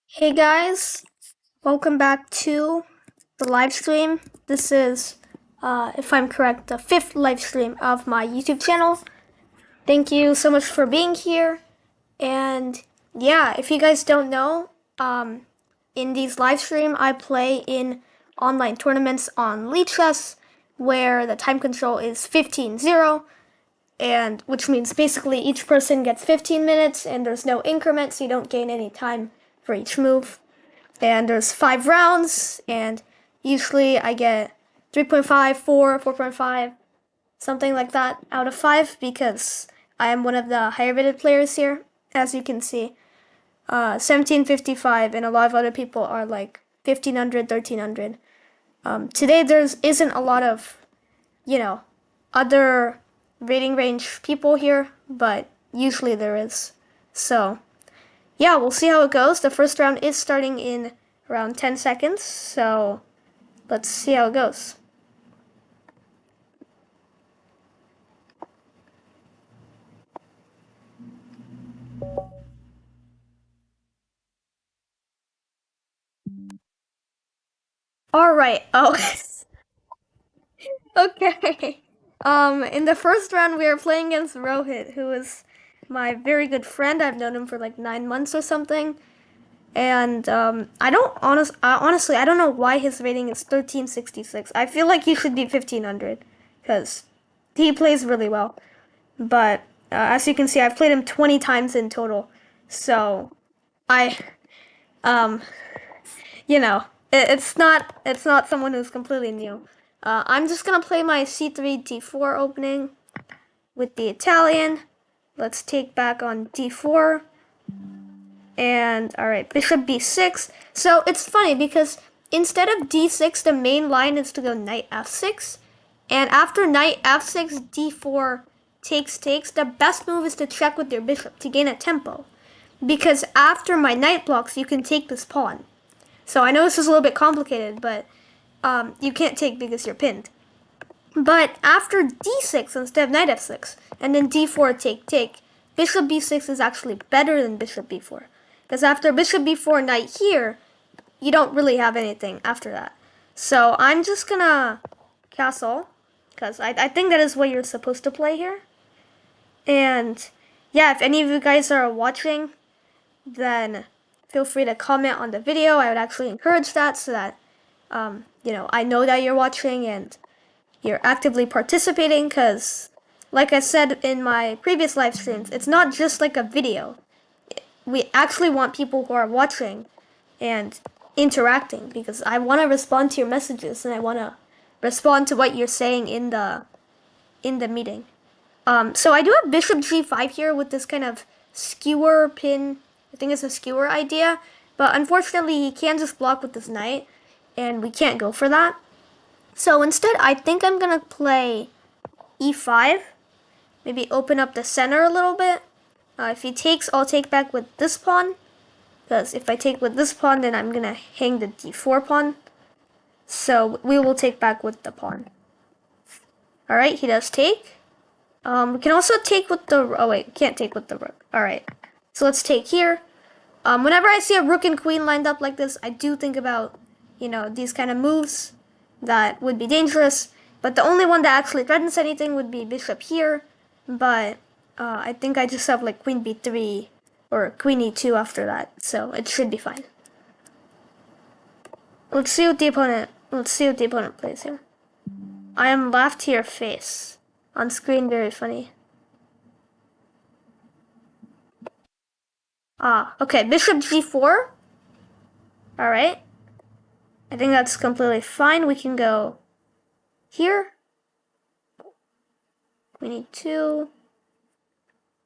Hey guys, welcome back to the live stream. This is, if I'm correct, the fifth live stream of my YouTube channel. Thank you so much for being here. And yeah, if you guys don't know, in these live stream, I play in online tournaments on Lichess, where the time control is 15-0, and which means basically each person gets 15 minutes, and there's no increment, so you don't gain any time for each move. And there's 5 rounds, and usually I get 3.5, 4, 4.5, something like that out of 5 because I am one of the higher rated players here, as you can see. 1755, and a lot of other people are like 1500, 1300. Today there isn't a lot of, other rating range people here, but usually there is. So yeah, we'll see how it goes. The first round is starting in around 10 seconds, so let's see how it goes. All right. Oh, okay. In the first round, we are playing against Rohit, who is my very good friend. I've known him for like 9 months or something. And honestly, I don't know why his rating is 1366. I feel like he should be 1500 because he plays really well. But as you can see, I've played him 20 times in total. So I, um, it's not someone who's completely new. I'm just gonna play my c3 d4 opening with the Italian. Let's take back on d4. And alright, bishop b6. So it's funny because instead of d6, the main line is to go knight f6. And after knight f6, d4 takes. The best move is to check with your bishop to gain a tempo. Because after my knight blocks, you can take this pawn. So I know this is a little bit complicated, but you can't take because you're pinned. But after d6 instead of knight f6, and then d4 take, bishop b6 is actually better than bishop b4. Because after bishop b4 knight here, you don't really have anything after that. So I'm just gonna castle, because I think that is what you're supposed to play here. And yeah, if any of you guys are watching, then feel free to comment on the video. I would actually encourage that so that, I know that you're watching and you're actively participating because, like I said in my previous live streams, it's not just like a video. We actually want people who are watching and interacting because I want to respond to your messages and I want to respond to what you're saying in the meeting. So I do have bishop g5 here with this kind of skewer pin. I think it's a skewer idea, but unfortunately he can just block with this knight, and we can't go for that. So instead, I think I'm gonna play e5, maybe open up the center a little bit. If he takes, I'll take back with this pawn, because if I take with this pawn, then I'm gonna hang the d4 pawn. So we will take back with the pawn. Alright, he does take. We can also take with the, oh wait, can't take with the rook. Alright, so let's take here. Whenever I see a rook and queen lined up like this, I do think about, these kind of moves that would be dangerous. But the only one that actually threatens anything would be bishop here. But I think I just have like queen b3 or queen e2 after that, so it should be fine. Let's see what the opponent plays here. I am laughed to your face. On screen, very funny. Okay, bishop g4. Alright. I think that's completely fine. We can go here. Queen e2.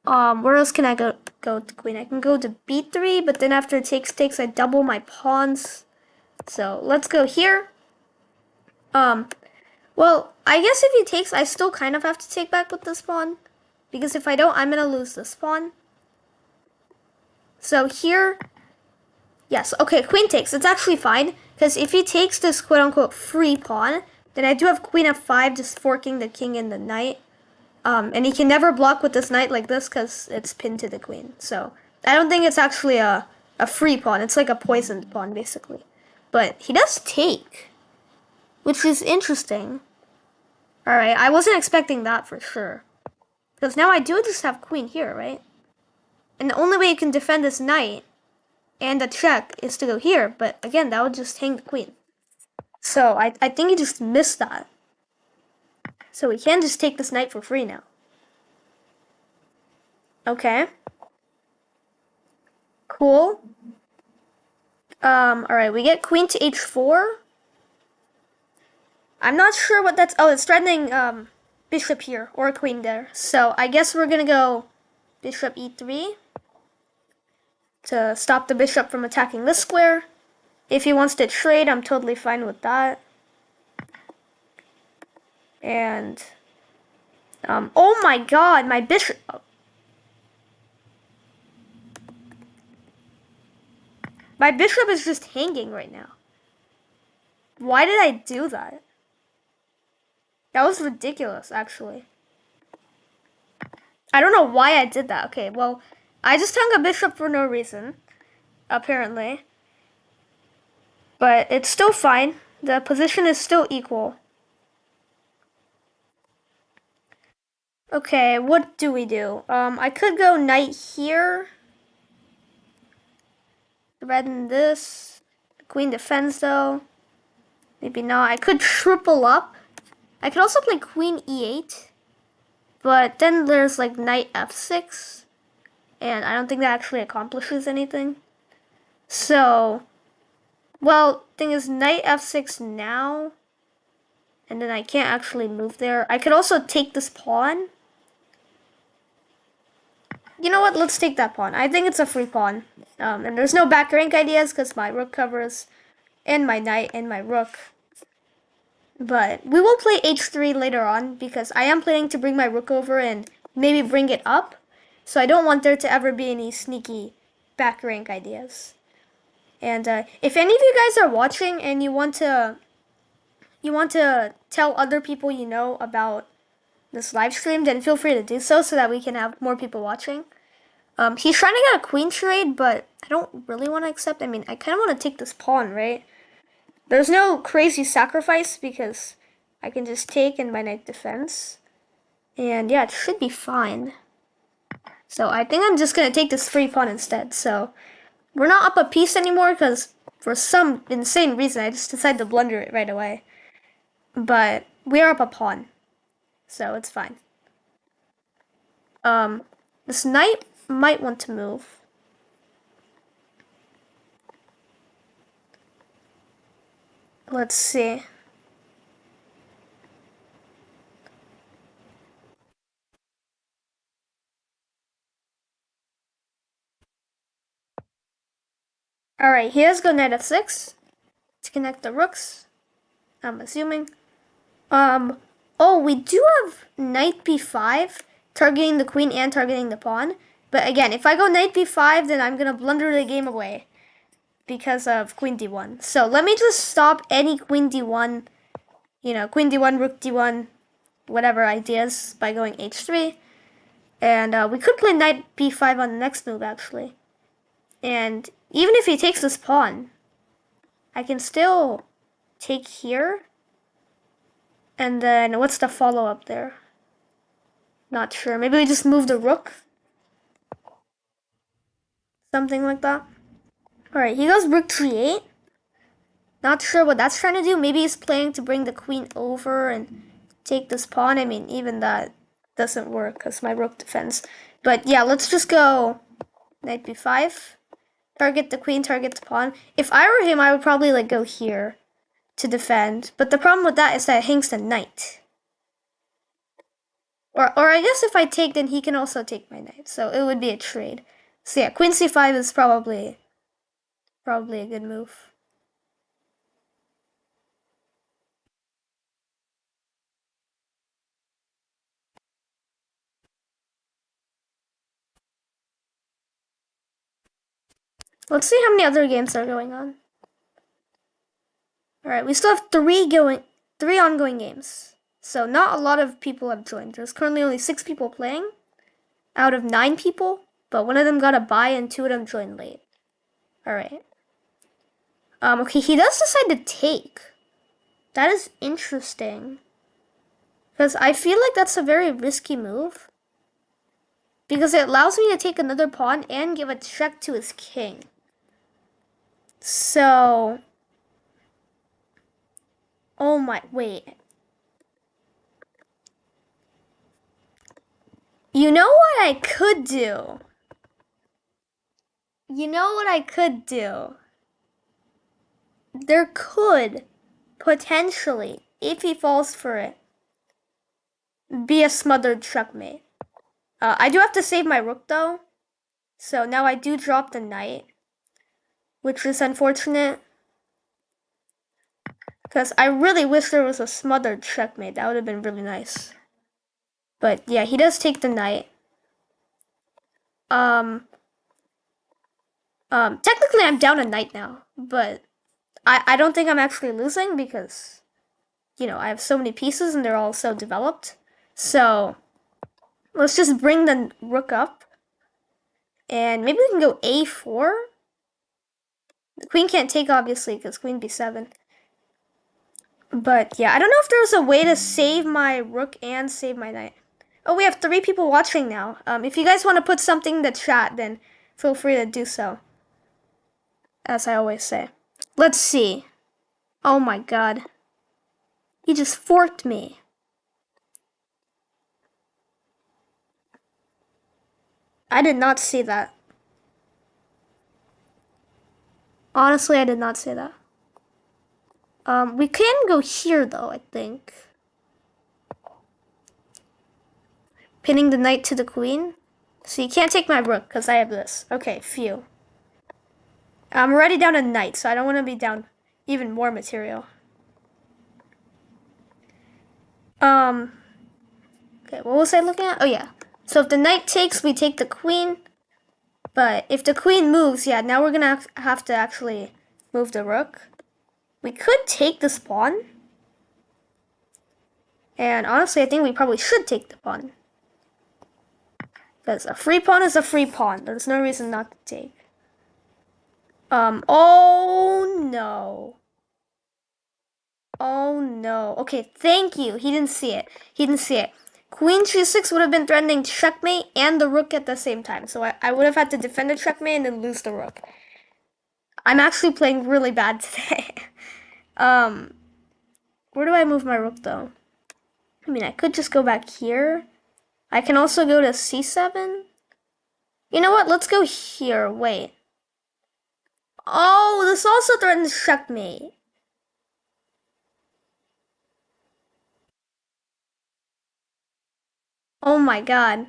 Where else can I go to queen? I can go to b3, but then after it takes, I double my pawns. So let's go here. Well, I guess if he takes, I still kind of have to take back with this pawn. Because if I don't, I'm going to lose this pawn. So here, yes, okay, queen takes. It's actually fine. Because if he takes this quote-unquote free pawn, then I do have queen f5 just forking the king and the knight. And he can never block with this knight like this because it's pinned to the queen. So I don't think it's actually a a free pawn. It's like a poisoned pawn, basically. But he does take, which is interesting. Alright, I wasn't expecting that for sure. Because now I do just have queen here, right? And the only way you can defend this knight and the check is to go here. But again, that would just hang the queen. So I think he just missed that. So we can just take this knight for free now. Okay. Cool. Alright, we get queen to h4. I'm not sure what that's... Oh, it's threatening, bishop here, or queen there. So I guess we're gonna go bishop e3 to stop the bishop from attacking this square. If he wants to trade, I'm totally fine with that. And, oh my god, my bishop... My bishop is just hanging right now. Why did I do that? That was ridiculous, actually. I don't know why I did that. Okay, well, I just hung a bishop for no reason, apparently. But it's still fine. The position is still equal. Okay, what do we do? I could go knight here. Threaten this. The queen defends, though. Maybe not. I could triple up. I could also play queen e8. But then there's like knight f6. And I don't think that actually accomplishes anything. So, well, thing is knight f6 now. And then I can't actually move there. I could also take this pawn. You know what? Let's take that pawn. I think it's a free pawn. And there's no back rank ideas because my rook covers and my knight and my rook. But we will play h3 later on because I am planning to bring my rook over and maybe bring it up. So I don't want there to ever be any sneaky back rank ideas. And if any of you guys are watching and you want to tell other people you know about this live stream, then feel free to do so that we can have more people watching. He's trying to get a queen trade, but I don't really want to accept. I mean, I kind of want to take this pawn, right? There's no crazy sacrifice because I can just take and my knight defends. And yeah, it should be fine. So I think I'm just going to take this free pawn instead. So we're not up a piece anymore because for some insane reason, I just decided to blunder it right away. But we are up a pawn. So it's fine. This knight might want to move. Let's see. Alright, he has go knight f6 to connect the rooks, I'm assuming. Oh, we do have knight b5, targeting the queen and targeting the pawn. But again, if I go knight b5, then I'm gonna blunder the game away because of queen d1. So let me just stop any queen d1, queen d1, rook d1, whatever ideas by going h3. And we could play knight b5 on the next move, actually. And even if he takes this pawn, I can still take here. And then what's the follow-up there? Not sure. Maybe we just move the rook. Something like that. Alright, he goes rook g8. Not sure what that's trying to do. Maybe he's planning to bring the queen over and take this pawn. I mean, even that doesn't work because my rook defends. But yeah, let's just go knight b5. Target the queen, target the pawn. If I were him, I would probably like go here to defend. But the problem with that is that it hangs the knight. Or I guess if I take, then he can also take my knight. So it would be a trade. So yeah, queen c5 is probably a good move. Let's see how many other games are going on. Alright, we still have three ongoing games. So not a lot of people have joined. There's currently only 6 people playing out of 9 people, but one of them got a bye and 2 of them joined late. Alright. Okay, he does decide to take. That is interesting. Because I feel like that's a very risky move. Because it allows me to take another pawn and give a check to his king. So... Oh my... Wait. You know what I could do? You know what I could do? There could, potentially, if he falls for it, be a smothered checkmate. I do have to save my rook though. So now I do drop the knight, which is unfortunate. Because I really wish there was a smothered checkmate. That would have been really nice. But yeah, he does take the knight. Technically I'm down a knight now, but I don't think I'm actually losing because, you know, I have so many pieces and they're all so developed. So let's just bring the rook up. And maybe we can go a4. The queen can't take, obviously, because queen b7. But yeah, I don't know if there's a way to save my rook and save my knight. Oh, we have 3 people watching now. If you guys want to put something in the chat, then feel free to do so. As I always say. Let's see. Oh my god. He just forked me. I did not see that. Honestly, I did not see that. We can go here though, I think. Pinning the knight to the queen. So you can't take my rook because I have this. Okay, phew. I'm already down a knight, so I don't want to be down even more material. Okay, what was I looking at? Oh yeah. So if the knight takes, we take the queen. But if the queen moves, yeah, now we're gonna have to actually move the rook. We could take this pawn. And honestly, I think we probably should take the pawn. Because a free pawn is a free pawn. There's no reason not to take. Oh no. Oh no. Okay, thank you. He didn't see it. He didn't see it. Queen g6 would have been threatening checkmate and the rook at the same time. So I would have had to defend the checkmate and then lose the rook. I'm actually playing really bad today. Where do I move my rook though? I mean, I could just go back here. I can also go to c7. You know what? Let's go here. Wait. Oh, this also threatens checkmate. Oh my god.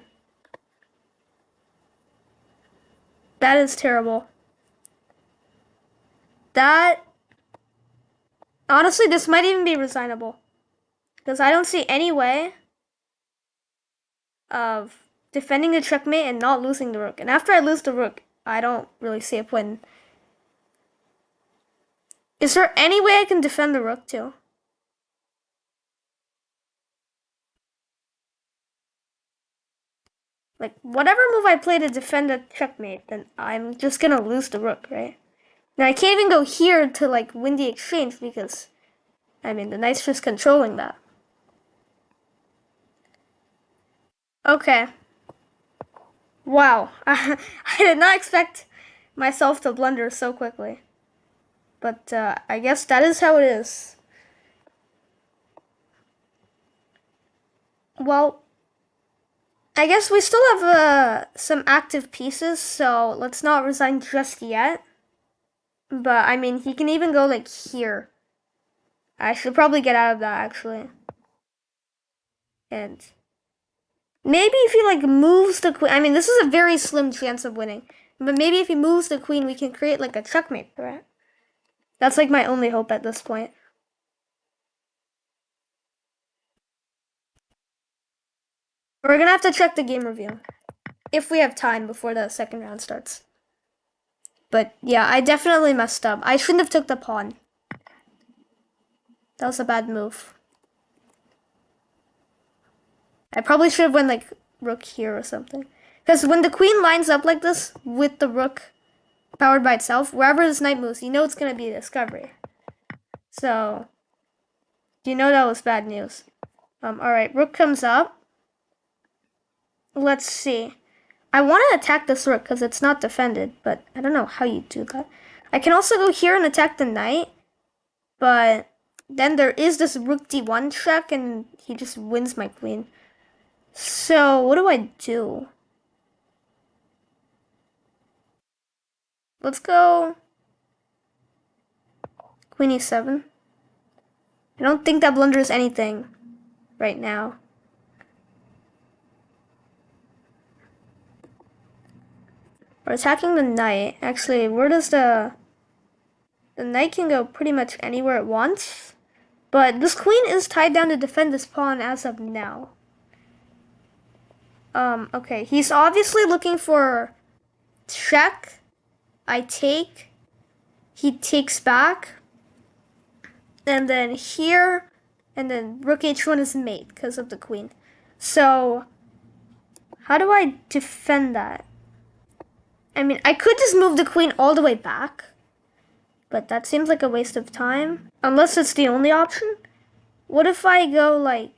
That is terrible. That... Honestly, this might even be resignable. Because I don't see any way of defending the checkmate and not losing the rook. And after I lose the rook, I don't really see a point. Is there any way I can defend the rook too? Like, whatever move I play to defend the checkmate, then I'm just gonna lose the rook, right? Now, I can't even go here to, like, win the exchange because, I mean, the knight's just controlling that. Okay. Wow. I did not expect myself to blunder so quickly. But, I guess that is how it is. Well, I guess we still have some active pieces, so let's not resign just yet. But, I mean, he can even go, like, here. I should probably get out of that, actually. And maybe if he, like, moves the queen... I mean, this is a very slim chance of winning. But maybe if he moves the queen, we can create, like, a checkmate, right? That's, like, my only hope at this point. We're gonna have to check the game review. If we have time before the second round starts. But, yeah, I definitely messed up. I shouldn't have took the pawn. That was a bad move. I probably should have went, like, rook here or something. Because when the queen lines up like this with the rook powered by itself. Wherever this knight moves, you know it's gonna be a discovery. So, you know that was bad news. Alright, rook comes up. Let's see. I want to attack this rook because it's not defended, but I don't know how you do that. I can also go here and attack the knight, but then there is this rook d1 check, and he just wins my queen. So, what do I do? Let's go queen e7. I don't think that blunders anything right now. We're attacking the knight. Actually, where does the knight can go pretty much anywhere it wants. But this queen is tied down to defend this pawn as of now. Okay, he's obviously looking for check. I take. He takes back. And then here, and then rook h1 is mate because of the queen. So, how do I defend that? I mean, I could just move the queen all the way back, but that seems like a waste of time. Unless it's the only option. What if I go like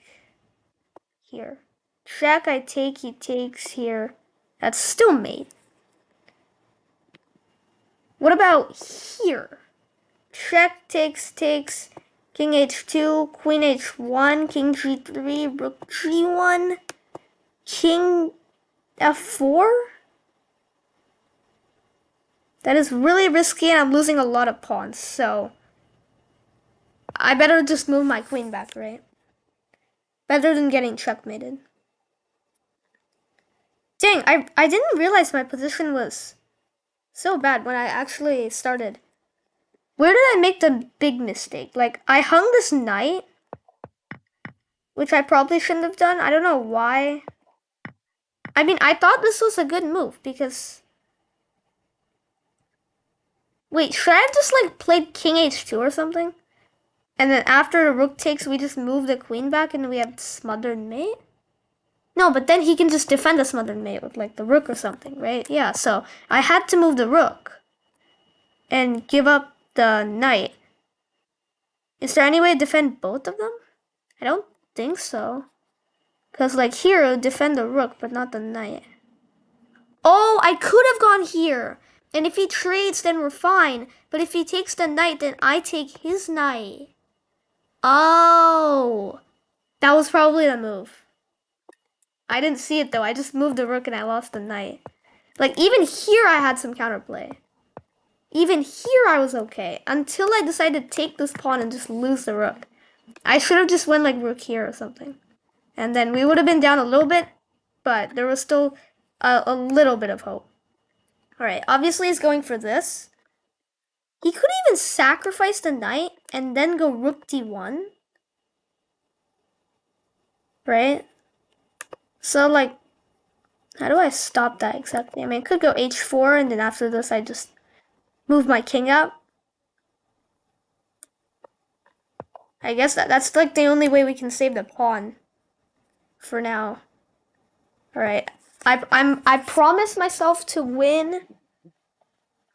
here? Check, I take, he takes here. That's still mate. What about here? Check, takes, king h2, queen h1, king g3, rook g1, king f4? That is really risky and I'm losing a lot of pawns, so I better just move my queen back, right? Better than getting checkmated. Dang, I didn't realize my position was so bad when I actually started. Where did I make the big mistake? Like, I hung this knight, which I probably shouldn't have done. I don't know why. I mean, I thought this was a good move because... Wait, should I have just, like, played king h2 or something? And then after the rook takes, we just move the queen back and we have smothered mate? No, but then he can just defend the smothered mate with, like, the rook or something, right? Yeah, so I had to move the rook and give up the knight. Is there any way to defend both of them? I don't think so. Because, like, here, it would defend the rook, but not the knight. Oh, I could have gone here. And if he trades, then we're fine. But if he takes the knight, then I take his knight. Oh. That was probably the move. I didn't see it, though. I just moved the rook and I lost the knight. Like, even here, I had some counterplay. Even here, I was okay. Until I decided to take this pawn and just lose the rook. I should have just went, like, rook here or something. And then we would have been down a little bit, but there was still a little bit of hope. Alright, obviously he's going for this. He could even sacrifice the knight and then go rook d1. Right? So, like, how do I stop that exactly? I mean, I could go h4, and then after this I just move my king up. I guess that's like the only way we can save the pawn for now. Alright. I promise myself to win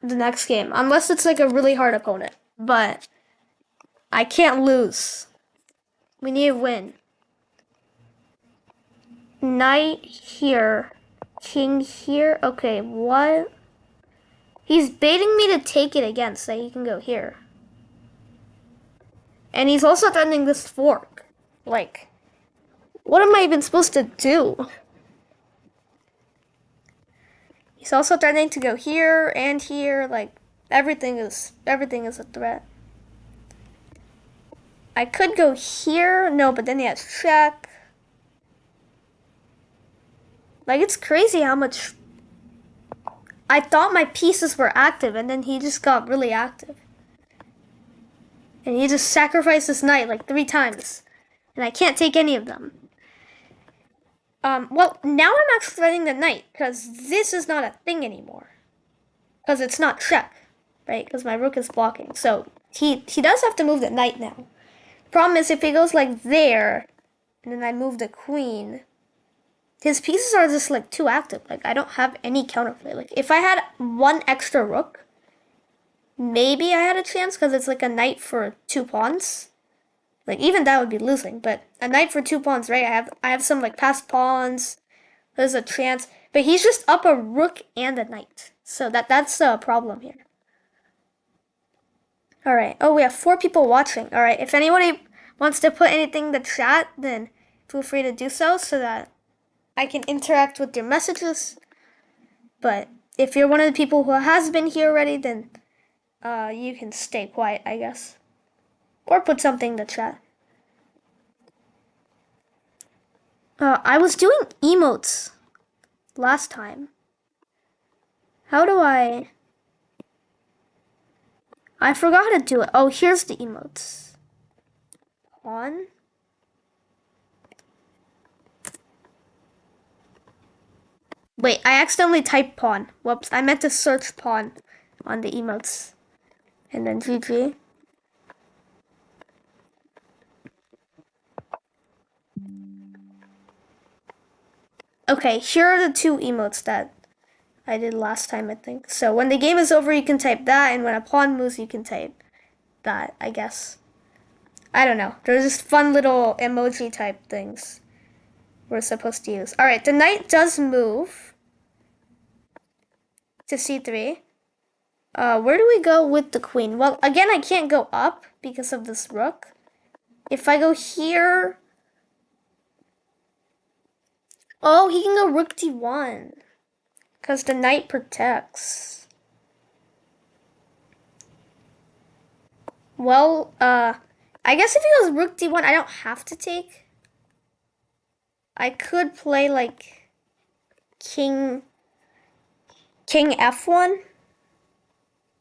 the next game, unless it's like a really hard opponent. But I can't lose. We need to win. Knight here, king here. Okay, what? He's baiting me to take it again so he can go here. And he's also threatening this fork. Like, what am I even supposed to do? He's also threatening to go here and here. Like, everything is a threat. I could go here. No, but then he has check. Like, it's crazy how much... I thought my pieces were active, and then he just got really active. And he just sacrificed this knight like 3 times. And I can't take any of them. Well, now I'm actually threatening the knight, because this is not a thing anymore. Because it's not check, right? Because my rook is blocking. So, he does have to move the knight now. Problem is, if he goes like there, and then I move the queen... His pieces are just, like, too active. Like, I don't have any counterplay. Like, if I had 1 extra rook, maybe I had a chance because it's like a knight for 2 pawns. Like even that would be losing, but a knight for 2 pawns, right? I have some like passed pawns. There's a chance, but he's just up a rook and a knight, so that's the problem here. All right. Oh, we have 4 people watching. All right. If anybody wants to put anything in the chat, then feel free to do so that I can interact with your messages. But if you're one of the people who has been here already, then you can stay quiet, I guess, or put something in the chat. I was doing emotes last time. How do I forgot how to do it. Oh, here's the emotes. Pawn. Wait, I accidentally typed pawn. Whoops, I meant to search pawn on the emotes. And then GG. Okay, here are the 2 emotes that I did last time, I think. So when the game is over, you can type that, and when a pawn moves, you can type that, I guess. I don't know. There's just fun little emoji type things we're supposed to use. Alright, the knight does move to c3. Where do we go with the queen? Well, again, I can't go up because of this rook. If I go here... Oh, he can go rook d1. Because the knight protects. Well, I guess if he goes rook d1, I don't have to take. I could play, like, king f1.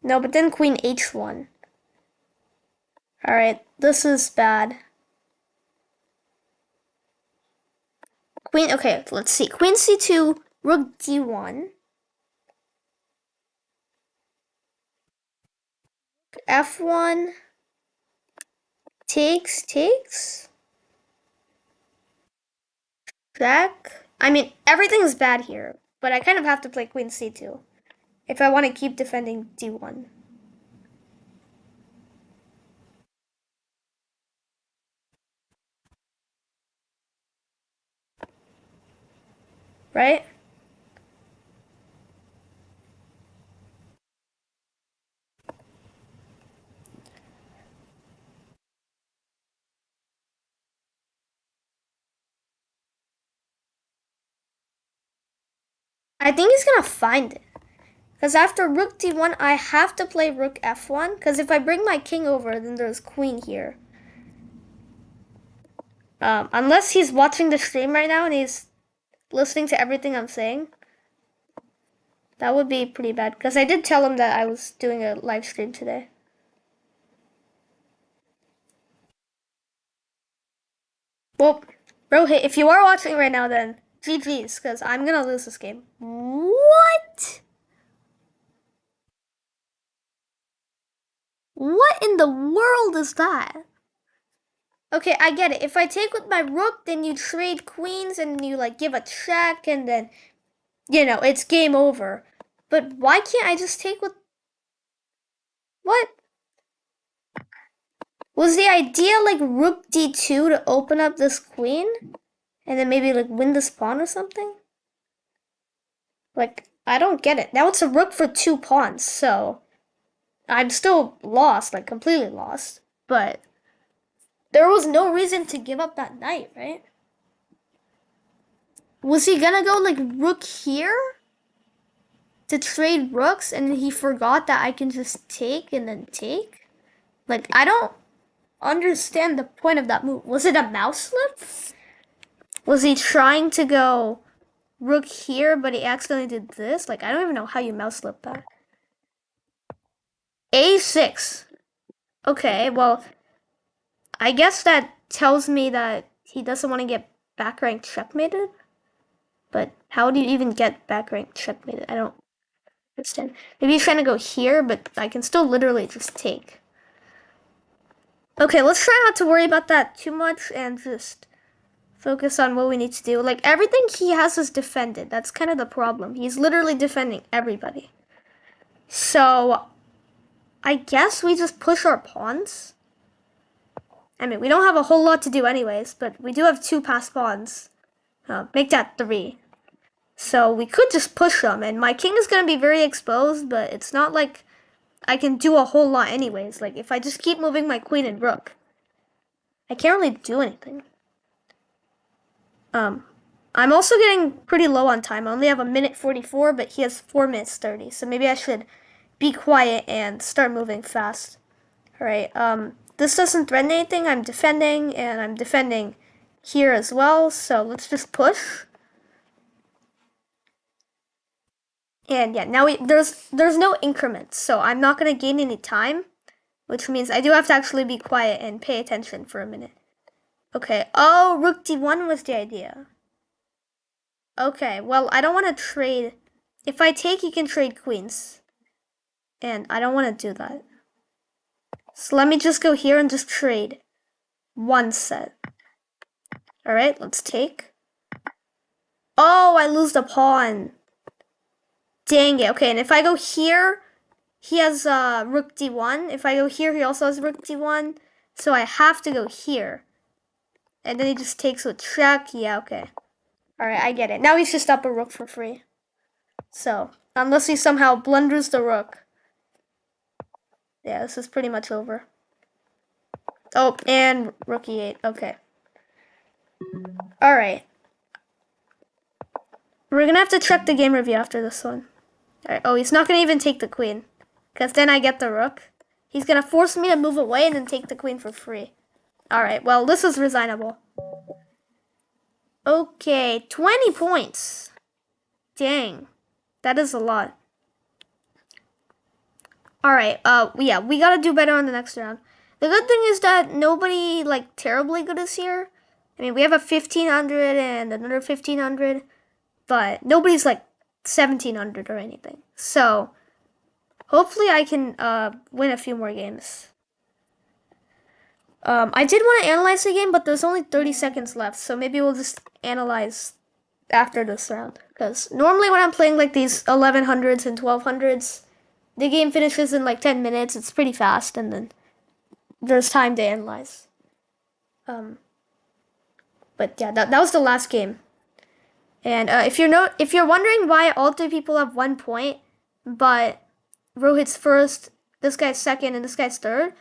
No, but then queen h1. Alright, this is bad. Queen, okay, let's see. Queen c2, rook d1. f1. Takes. Jack. I mean, everything's bad here, but I kind of have to play queen c2 if I want to keep defending d1. Right? I think he's gonna find it. Because after rook d1, I have to play rook f1. Because if I bring my king over, then there's queen here. Unless he's watching the stream right now and he's listening to everything I'm saying. That would be pretty bad. Because I did tell him that I was doing a live stream today. Well, Rohit, if you are watching right now, then GG's. Because I'm going to lose this game. What? What in the world is that? Okay, I get it. If I take with my rook, then you trade queens and you like give a check and then, you know, it's game over. But why can't I just take with... What? Was the idea like rook d2 to open up this queen? And then maybe like win this pawn or something? Like, I don't get it. Now it's a rook for 2 pawns, so... I'm still lost, like completely lost. But there was no reason to give up that knight, right? Was he gonna go like rook here to trade rooks and he forgot that I can just take and then take? Like, I don't understand the point of that move. Was it a mouse slip? Was he trying to go rook here but he accidentally did this? Like, I don't even know how you mouse slip that. A6. Okay, well, I guess that tells me that he doesn't want to get back rank checkmated. But how do you even get back rank checkmated? I don't understand. Maybe he's trying to go here, but I can still literally just take. Okay, let's try not to worry about that too much and just focus on what we need to do. Like, everything he has is defended. That's kind of the problem. He's literally defending everybody. So, I guess we just push our pawns. I mean, we don't have a whole lot to do anyways, but we do have 2 passed pawns. Make that 3. So we could just push them, and my king is going to be very exposed, but it's not like I can do a whole lot anyways. Like, if I just keep moving my queen and rook, I can't really do anything. I'm also getting pretty low on time. I only have 1:44, but he has 4:30. So maybe I should be quiet and start moving fast. Alright, this doesn't threaten anything. I'm defending, and I'm defending here as well. So let's just push. And yeah, now there's no increments, so I'm not gonna gain any time, which means I do have to actually be quiet and pay attention for a minute. Okay. Oh, rook d1 was the idea. Okay, well, I don't want to trade. If I take, you can trade queens. And I don't want to do that. So let me just go here and just trade 1 set. Alright, let's take. Oh, I lose the pawn. Dang it. Okay, and if I go here, he has rook d1. If I go here, he also has rook d1. So I have to go here. And then he just takes with check. Yeah, okay. Alright, I get it. Now he's just up a rook for free. So, unless he somehow blunders the rook. Yeah, this is pretty much over. Oh, and rook e8. Okay. Alright. We're gonna have to check the game review after this one. Alright, oh, he's not gonna even take the queen. Because then I get the rook. He's gonna force me to move away and then take the queen for free. Alright, well, this is resignable. Okay, 20 points. Dang. That is a lot. Alright, yeah, we gotta do better on the next round. The good thing is that nobody, like, terribly good is here. I mean, we have a 1500 and another 1500, but nobody's, like, 1700 or anything. So, hopefully I can, win a few more games. I did want to analyze the game, but there's only 30 seconds left, so maybe we'll just analyze after this round. Because normally when I'm playing, like, these 1100s and 1200s, the game finishes in, like, 10 minutes. It's pretty fast, and then there's time to analyze. But yeah, that was the last game. And if you're wondering why all 3 people have 1 point, but Rohit's first, this guy's second, and this guy's third,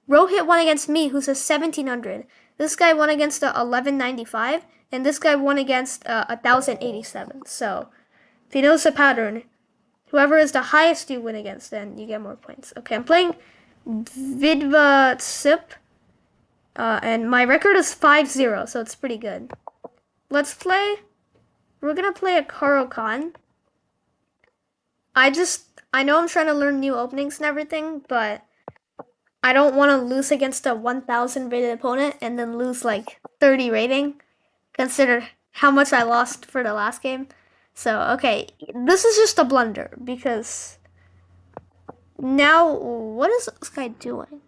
Rohit won against me, who's a 1700. This guy won against a 1195, and this guy won against 1087. So if you notice a pattern, whoever is the highest you win against, then you get more points. Okay, I'm playing Vidva Sip, and my record is 5-0, so it's pretty good. Let's play. We're gonna play a Karo Khan. I know I'm trying to learn new openings and everything, but I don't want to lose against a 1000 rated opponent and then lose like 30 rating. Consider how much I lost for the last game. So, okay, this is just a blunder because now, what is this guy doing?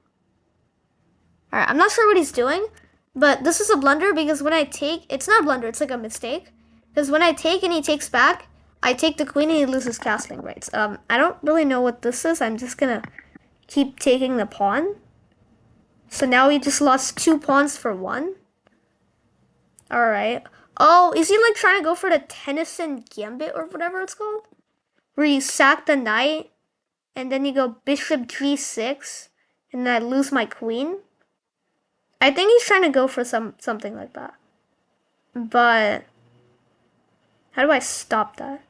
Alright, I'm not sure what he's doing, but this is a blunder because when I take, it's not a blunder, it's like a mistake. Because when I take and he takes back, I take the queen and he loses castling rights. I don't really know what this is. I'm just gonna keep taking the pawn. So now he just lost 2 pawns for 1. Alright. Oh, is he like trying to go for the Tennyson Gambit or whatever it's called? Where you sack the knight and then you go bishop g6 and then I lose my queen? I think he's trying to go for something like that. But how do I stop that?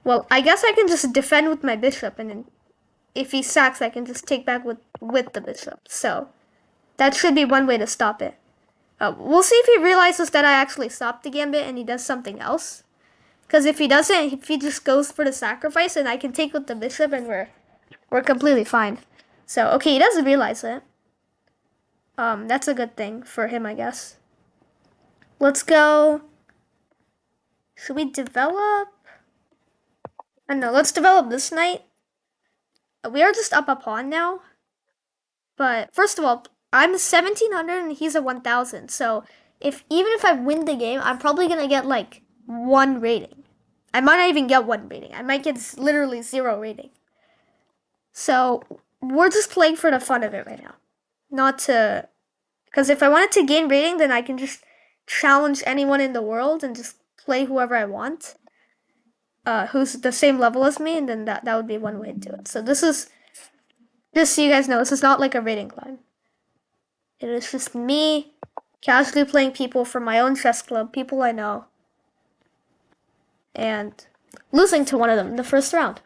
Well, I guess I can just defend with my bishop, and then if he sacks, I can just take back with the bishop. So that should be one way to stop it. We'll see if he realizes that I actually stopped the gambit and he does something else. Because if he doesn't, if he just goes for the sacrifice, and I can take with the bishop, and we're completely fine. So okay, he doesn't realize it. That's a good thing for him, I guess. Let's go. Should we develop? I don't know. Let's develop this knight. We are just up a pawn now. But first of all, I'm 1700 and he's a 1000. So even if I win the game, I'm probably gonna get like 1 rating. I might not even get 1 rating. I might get literally 0 rating. So we're just playing for the fun of it right now. Not to... Because if I wanted to gain rating, then I can just challenge anyone in the world and just play whoever I want. Who's the same level as me, and then that would be one way to do it. So this is... Just so you guys know, this is not like a rating climb. It is just me casually playing people from my own chess club, people I know, and losing to one of them in the first round.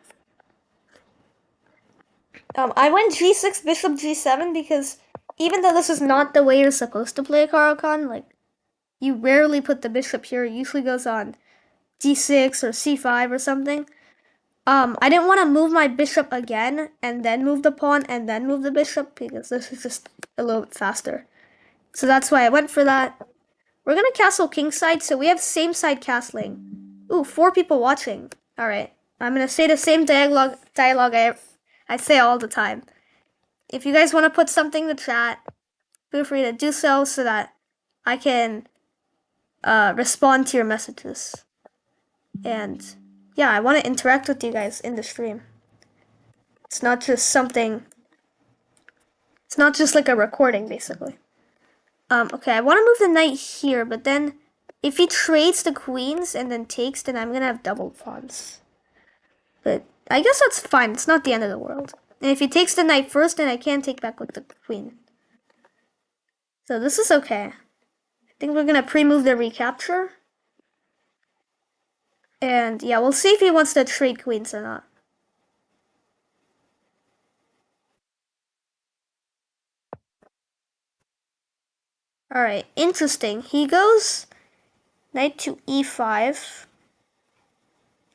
I went g6, bishop g7 because even though this is not the way you're supposed to play a Caro-Kann, like, you rarely put the bishop here. It usually goes on d6 or c5 or something. I didn't want to move my bishop again and then move the pawn and then move the bishop because this is just a little bit faster. So that's why I went for that. We're gonna castle kingside, so we have same side castling. Ooh, 4 people watching. Alright, I'm gonna say the same dialogue I say all the time. If you guys want to put something in the chat, feel free to do so that I can respond to your messages. And yeah, I want to interact with you guys in the stream. It's not just something... It's not just like a recording, basically. Okay, I want to move the knight here, but then if he trades the queens and then takes, then I'm going to have double pawns. But I guess that's fine. It's not the end of the world. And if he takes the knight first, then I can take back with the queen. So this is okay. I think we're going to pre-move the recapture. And yeah, we'll see if he wants to trade queens or not. Alright, interesting. He goes knight to e5.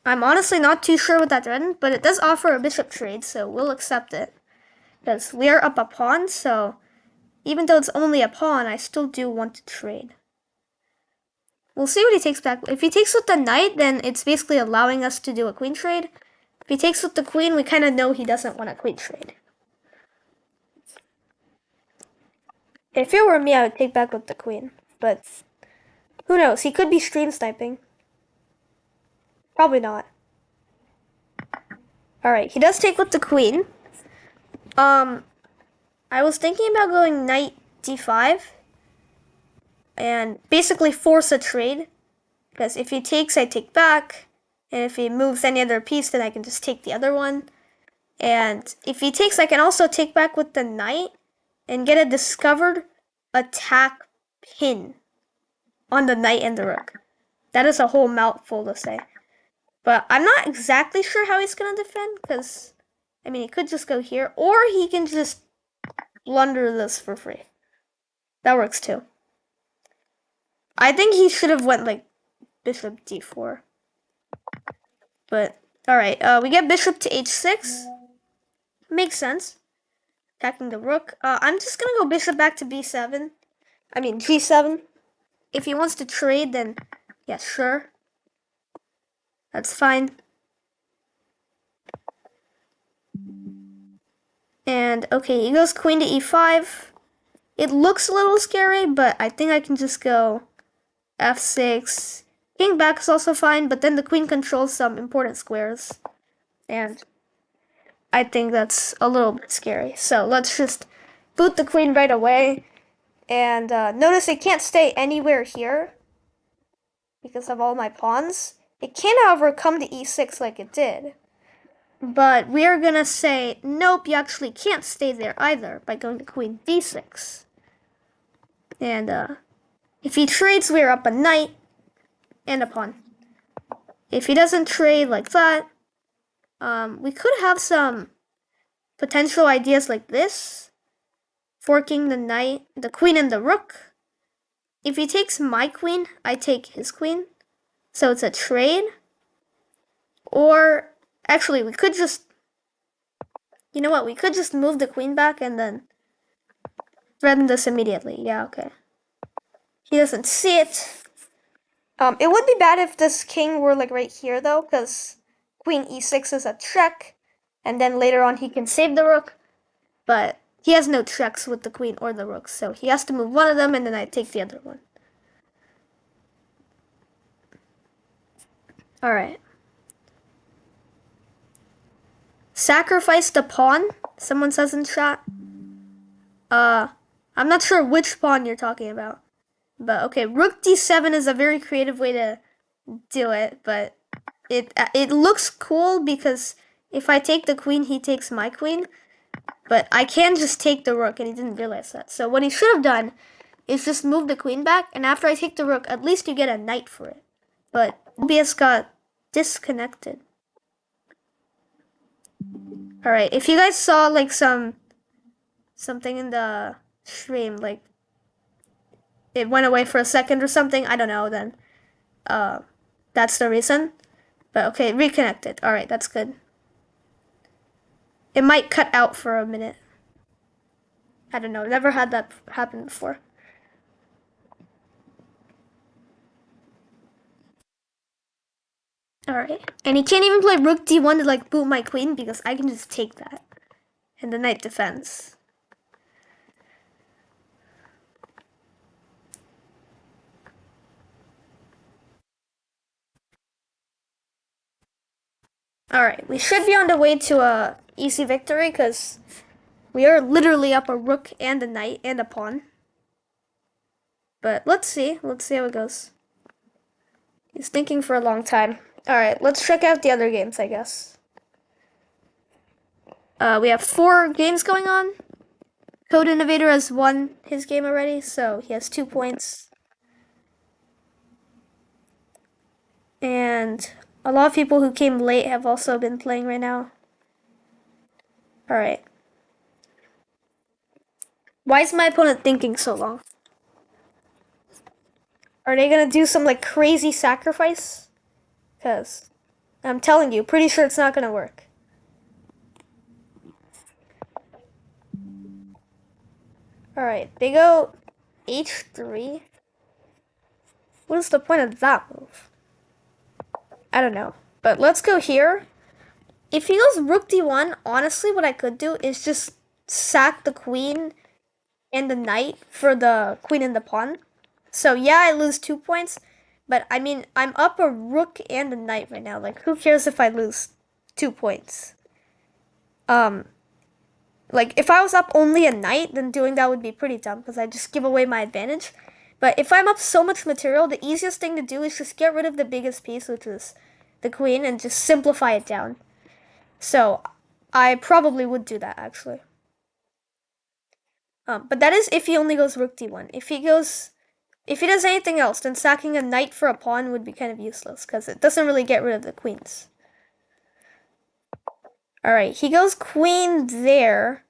I'm honestly not too sure what that meant, but it does offer a bishop trade, so we'll accept it. Because we are up a pawn, so even though it's only a pawn, I still do want to trade. We'll see what he takes back. If he takes with the knight, then it's basically allowing us to do a queen trade. If he takes with the queen, we kind of know he doesn't want a queen trade. If it were me, I would take back with the queen. But who knows? He could be stream sniping. Probably not. Alright, he does take with the queen. I was thinking about going knight d5 and basically force a trade. Because if he takes, I take back. And if he moves any other piece, then I can just take the other one. And if he takes, I can also take back with the knight and get a discovered attack pin on the knight and the rook. That is a whole mouthful to say. But I'm not exactly sure how he's going to defend, because, I mean, he could just go here, or he can just blunder this for free. That works too. I think he should have went, like, bishop d4. But, alright, we get bishop to h6. Makes sense. Attacking the rook. I'm just gonna go bishop back to b7. I mean, g7. If he wants to trade, then, yeah, sure. That's fine. And, okay, he goes queen to e5. It looks a little scary, but I think I can just go f6. King back is also fine, but then the queen controls some important squares. And I think that's a little bit scary. So let's just boot the queen right away. And notice it can't stay anywhere here because of all my pawns. It can, however, come to e6 like it did. But we're going to say, nope, you actually can't stay there either by going to queen d6. And if he trades, we're up a knight and a pawn. If he doesn't trade like that, we could have some potential ideas like this. Forking the knight, the queen and the rook. If he takes my queen, I take his queen. So it's a trade. Or, actually, we could just, you know what, we could just move the queen back and then threaten this immediately. Yeah, okay. He doesn't see it. It would be bad if this king were like right here though, because queen e6 is a check, and then later on he can save the rook, but he has no checks with the queen or the rook, so he has to move one of them and then I take the other one. Alright. Sacrifice the pawn. Someone says in chat. I'm not sure which pawn you're talking about. But okay, rook d7 is a very creative way to do it, but it looks cool because if I take the queen, he takes my queen. But I can just take the rook, and he didn't realize that. So what he should have done is just move the queen back, and after I take the rook, at least you get a knight for it. But OBS got disconnected. Alright, if you guys saw like something in the stream, like it went away for a second or something, I don't know, then that's the reason. But okay, reconnected. Alright, that's good. It might cut out for a minute. I don't know, never had that happen before. Alright, and he can't even play rook d1 to like boot my queen because I can just take that. And the knight defends. Alright, we should be on the way to a easy victory because we are literally up a rook and a knight and a pawn. But let's see how it goes. He's thinking for a long time. Alright, let's check out the other games, I guess. We have 4 games going on. Code Innovator has won his game already, so he has 2 points. And a lot of people who came late have also been playing right now. Alright. Why is my opponent thinking so long? Are they gonna do some like crazy sacrifice? Because I'm telling you, pretty sure it's not gonna work. Alright, they go h3. What is the point of that move? I don't know. But let's go here. If he goes rook d1, honestly what I could do is just sack the queen and the knight for the queen and the pawn. So yeah, I lose 2 points, but I mean, I'm up a rook and a knight right now. Like, who cares if I lose 2 points? Like, if I was up only a knight, then doing that would be pretty dumb because I just give away my advantage. But if I'm up so much material, the easiest thing to do is just get rid of the biggest piece, which is the queen, and just simplify it down. So, I probably would do that, actually. But that is if he only goes rook d1. If he does anything else, then sacking a knight for a pawn would be kind of useless, because it doesn't really get rid of the queens. Alright, he goes queen there.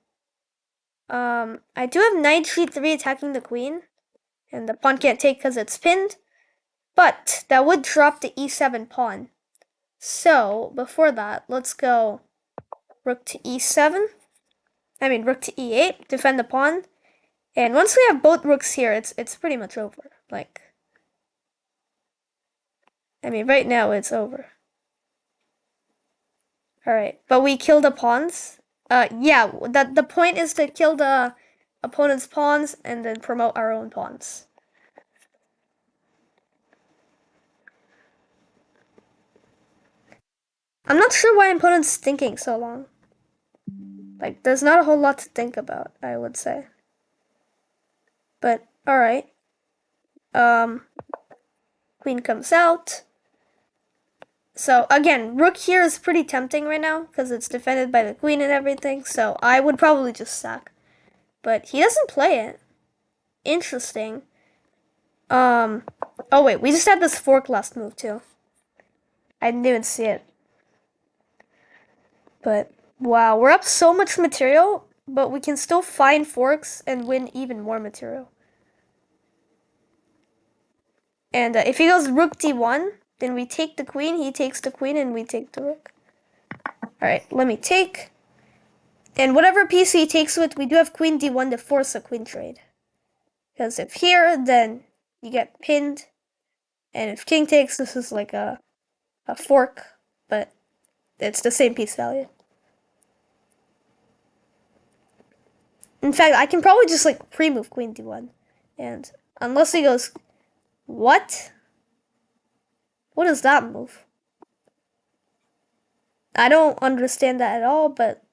I do have knight g3 attacking the queen, and the pawn can't take because it's pinned, but that would drop the e7 pawn. So, before that, let's go rook to e7. Rook to e8, defend the pawn. And once we have both rooks here, it's pretty much over. Like, right now it's over. Alright, but we kill the pawns. Yeah, the point is to kill the opponent's pawns and then promote our own pawns. I'm not sure why opponent's thinking so long. Like, there's not a whole lot to think about, I would say. But, alright. Queen comes out. So, again, rook here is pretty tempting right now, because it's defended by the queen and everything, so I would probably just sack. But he doesn't play it. Interesting. Oh wait, we just had this fork last move, too. I didn't even see it. But, wow, we're up so much material, but we can still find forks and win even more material. And if he goes rook d1, then we take the queen, he takes the queen, and we take the rook. Alright, let me take. And whatever piece he takes with, we do have queen d1 to force a queen trade. Because if here, then you get pinned. And if king takes, this is like a fork, but it's the same piece value. In fact, I can probably just like pre-move queen d1. And unless he goes, what? What is that move? I don't understand that at all, but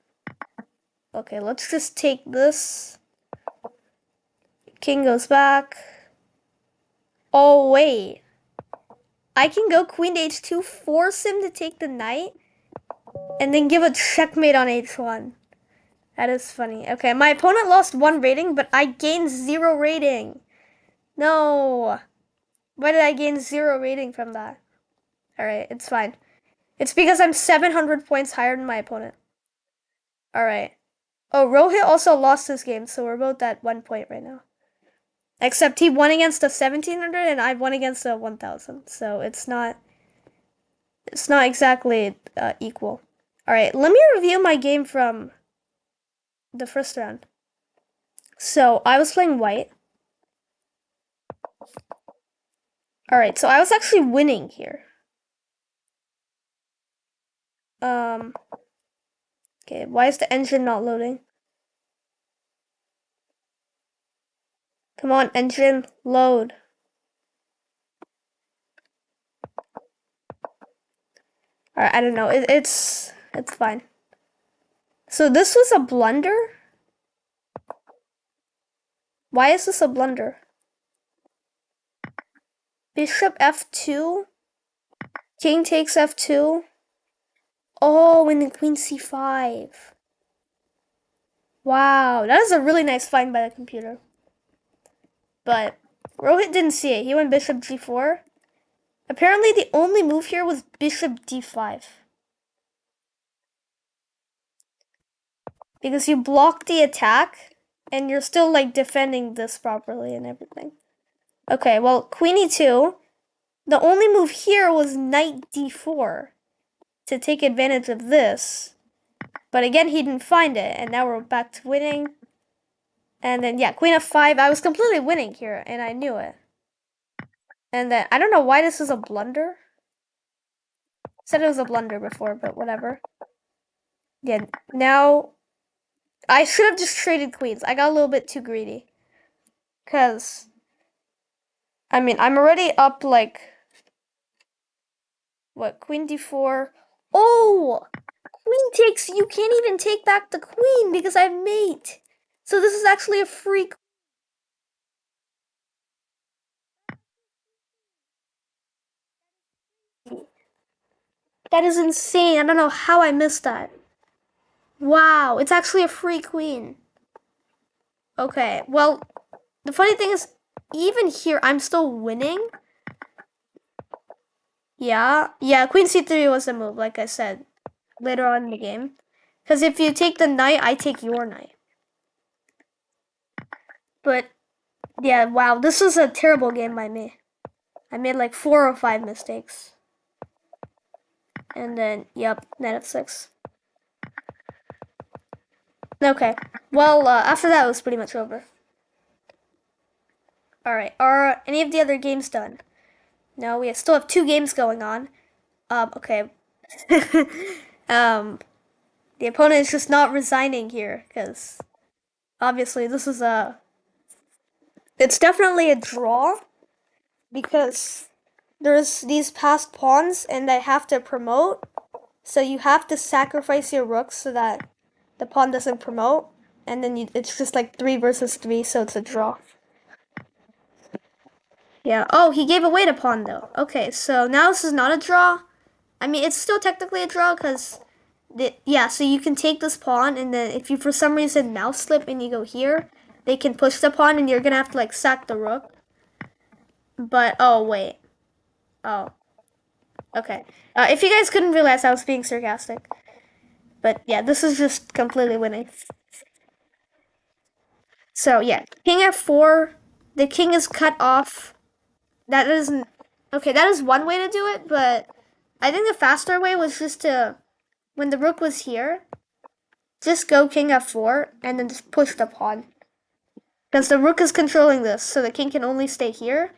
Okay, let's just take this. King goes back. Oh, wait. I can go queen to h2, force him to take the knight, and then give a checkmate on h1. That is funny. Okay, my opponent lost 1 rating, but I gained 0 rating. No. Why did I gain 0 rating from that? Alright, it's fine. It's because I'm 700 points higher than my opponent. Alright. Oh, Rohit also lost this game, so we're both at 1 point right now. Except he won against a 1700 and I won against a 1000. So it's not exactly equal. Alright, let me review my game from the first round. So I was playing white. Alright, so I was actually winning here. Okay, why is the engine not loading? Come on, engine, load. Alright, I don't know. It's fine. So this was a blunder? Why is this a blunder? Bishop f2. King takes f2. Oh, and then queen c5. Wow, that is a really nice find by the computer. But Rohit didn't see it. He went bishop g4. Apparently the only move here was bishop d5. Because you blocked the attack, and you're still like defending this properly and everything. Okay, well, queen e2. The only move here was knight d4 to take advantage of this. But again, he didn't find it, and now we're back to winning. And then, yeah, queen f5. I was completely winning here, and I knew it. And then, I don't know why this is a blunder. Said it was a blunder before, but whatever. Yeah, now, I should have just traded queens. I got a little bit too greedy. Because, I mean, I'm already up, like, what, queen d4. Oh! Queen takes, you can't even take back the queen because I have mate. So this is actually a free. That is insane. I don't know how I missed that. Wow, it's actually a free queen. Okay, well, the funny thing is, even here, I'm still winning. Yeah, queen c3 was the move, like I said, later on in the game. Because if you take the knight, I take your knight. But, yeah, wow, this was a terrible game by me. I made like 4 or 5 mistakes. And then, yep, knight f6. Okay, well, after that, it was pretty much over. Alright, are any of the other games done? No, we still have 2 games going on. Okay. The opponent is just not resigning here, because obviously this is it's definitely a draw, because there's these passed pawns, and I have to promote, so you have to sacrifice your rooks so that the pawn doesn't promote, and then it's just like 3 versus 3, so it's a draw. Yeah. Oh, he gave away the pawn though. Okay, so now this is not a draw. I mean, it's still technically a draw because, yeah. So you can take this pawn, and then if you for some reason mouse slip and you go here, they can push the pawn, and you're gonna have to like sack the rook. But oh wait. Oh. Okay. If you guys couldn't realize, I was being sarcastic. But yeah, this is just completely winning. So yeah, king f4. The king is cut off. That isn't okay. That is one way to do it, but I think the faster way was just to, when the rook was here, just go king f4 and then just push the pawn. Because the rook is controlling this, so the king can only stay here,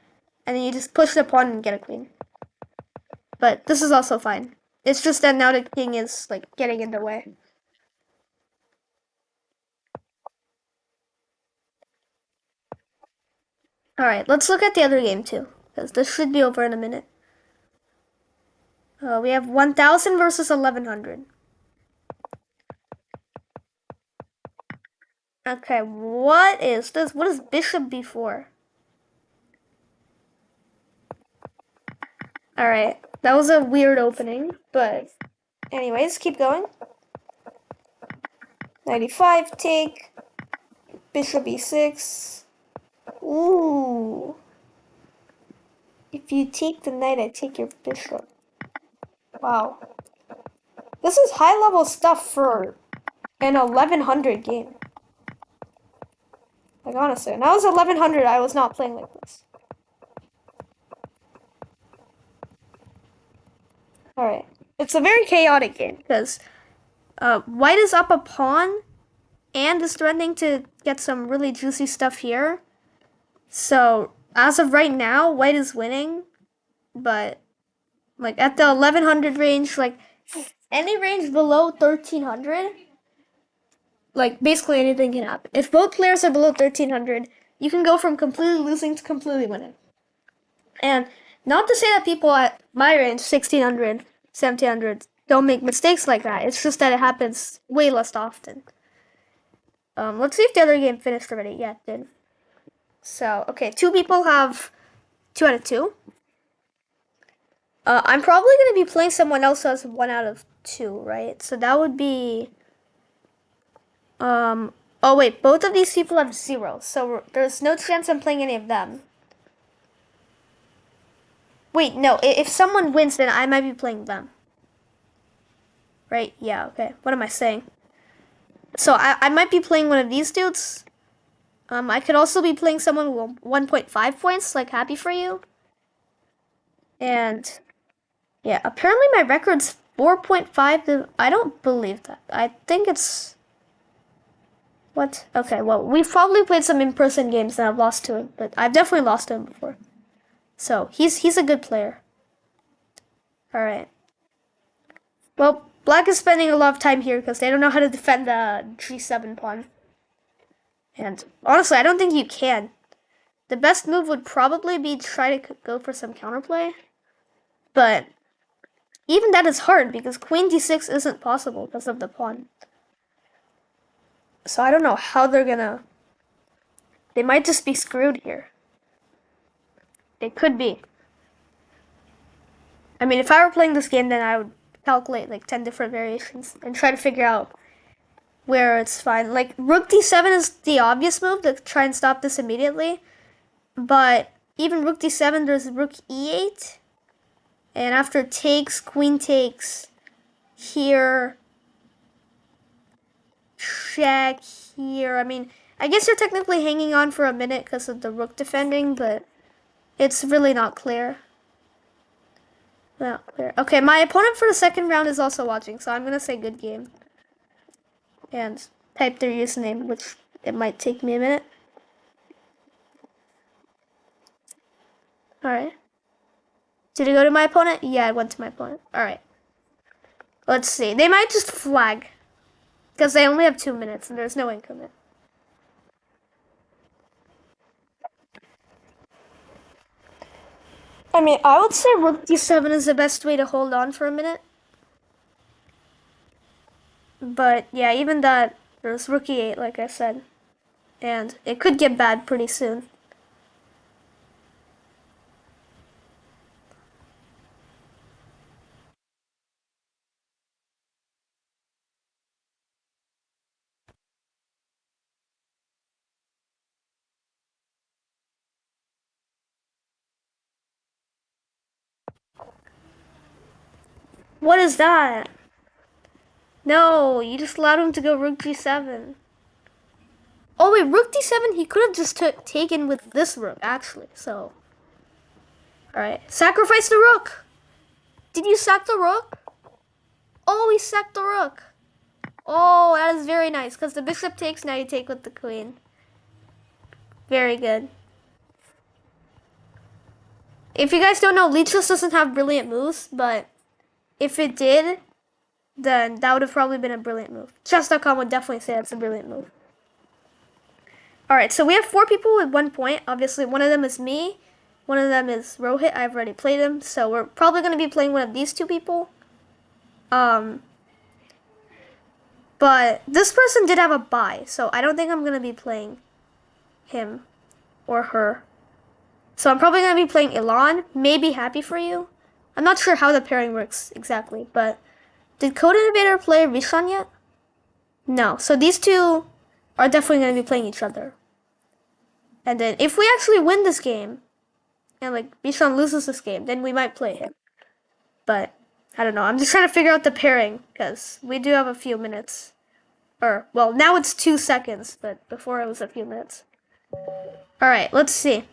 and then you just push the pawn and get a queen. But this is also fine. It's just that now the king is like getting in the way. Alright, let's look at the other game too, because this should be over in a minute. We have 1000 versus 1100. Okay, what is this? What is bishop b4? Alright, that was a weird opening, but anyways, keep going. 95, take, bishop e6. Ooh. If you take the knight, I take your bishop. Wow. This is high level stuff for an 1100 game. Like, honestly, when I was 1100, I was not playing like this. Alright. It's a very chaotic game, because white is up a pawn, and is threatening to get some really juicy stuff here. So, as of right now, white is winning, but, like, at the 1100 range, like, any range below 1300, like, basically anything can happen. If both players are below 1300, you can go from completely losing to completely winning. And not to say that people at my range, 1600, 1700, don't make mistakes like that. It's just that it happens way less often. Let's see if the other game finished already. Yeah, it did. So, okay, 2 people have 2 out of 2. I'm probably going to be playing someone else who has 1 out of 2, right? So that would be... Oh wait, both of these people have 0, so there's no chance I'm playing any of them. Wait, no, if someone wins, then I might be playing them. Right? Yeah, okay. What am I saying? So I might be playing one of these dudes. I could also be playing someone with 1.5 points, like Happy For You. And yeah, apparently my record's 4.5. I don't believe that. I think it's... What? Okay, well, we've probably played some in-person games and I've lost to him, but I've definitely lost to him before. So, he's a good player. Alright. Well, black is spending a lot of time here because they don't know how to defend the g7 pawn. And honestly, I don't think you can. The best move would probably be try to go for some counterplay. But even that is hard because queen d6 isn't possible because of the pawn. So I don't know how they're gonna... They might just be screwed here. They could be. I mean, if I were playing this game, then I would calculate like 10 different variations and try to figure out where it's fine. Like, rook d7 is the obvious move to try and stop this immediately. But even rook d7, there's rook e8. And after takes, queen takes, here, check, here. I mean, I guess you're technically hanging on for a minute because of the rook defending, but it's really not clear. Not clear. Okay, my opponent for the second round is also watching, so I'm going to say good game. And type their username, which it might take me a minute. Alright. Did it go to my opponent? Yeah, it went to my opponent. Alright. Let's see. They might just flag. Because they only have 2 minutes and there's no increment. I mean, I would say rook d7 is the best way to hold on for a minute. But yeah, even that, there's rook e8, like I said. And it could get bad pretty soon. What is that? No, you just allowed him to go rook g7. Oh wait, rook d7, he could have just taken with this rook, actually, so... Alright, sacrifice the rook! Did you sack the rook? Oh, he sacked the rook! Oh, that is very nice, because the bishop takes, now you take with the queen. Very good. If you guys don't know, Lichess doesn't have brilliant moves, but if it did, then that would have probably been a brilliant move. Chess.com would definitely say that's a brilliant move. Alright, so we have 4 people with 1 point. Obviously, one of them is me. One of them is Rohit. I've already played him, so we're probably going to be playing one of these 2 people. But this person did have a buy, so I don't think I'm going to be playing him or her. So I'm probably going to be playing Elon, maybe Happy For You. I'm not sure how the pairing works exactly, but did Code Innovator play Rishon yet? No, so these two are definitely going to be playing each other. And then if we actually win this game, and like Rishon loses this game, then we might play him. But I don't know. I'm just trying to figure out the pairing because we do have a few minutes. Or well, now it's 2 seconds, but before it was a few minutes. All right, let's see.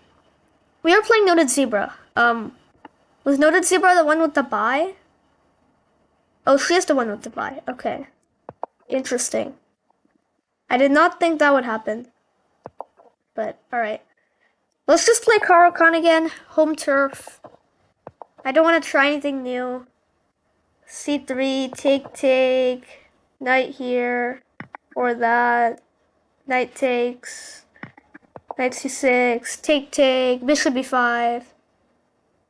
We are playing Noted Zebra. Was Noted Zebra the one with the buy? Oh, she is the one with the buy. Okay, interesting. I did not think that would happen. But all right, let's just play Caro-Kann again. Home turf. I don't want to try anything new. C3, take, knight here, or that, knight takes, knight c6, take, bishop b5,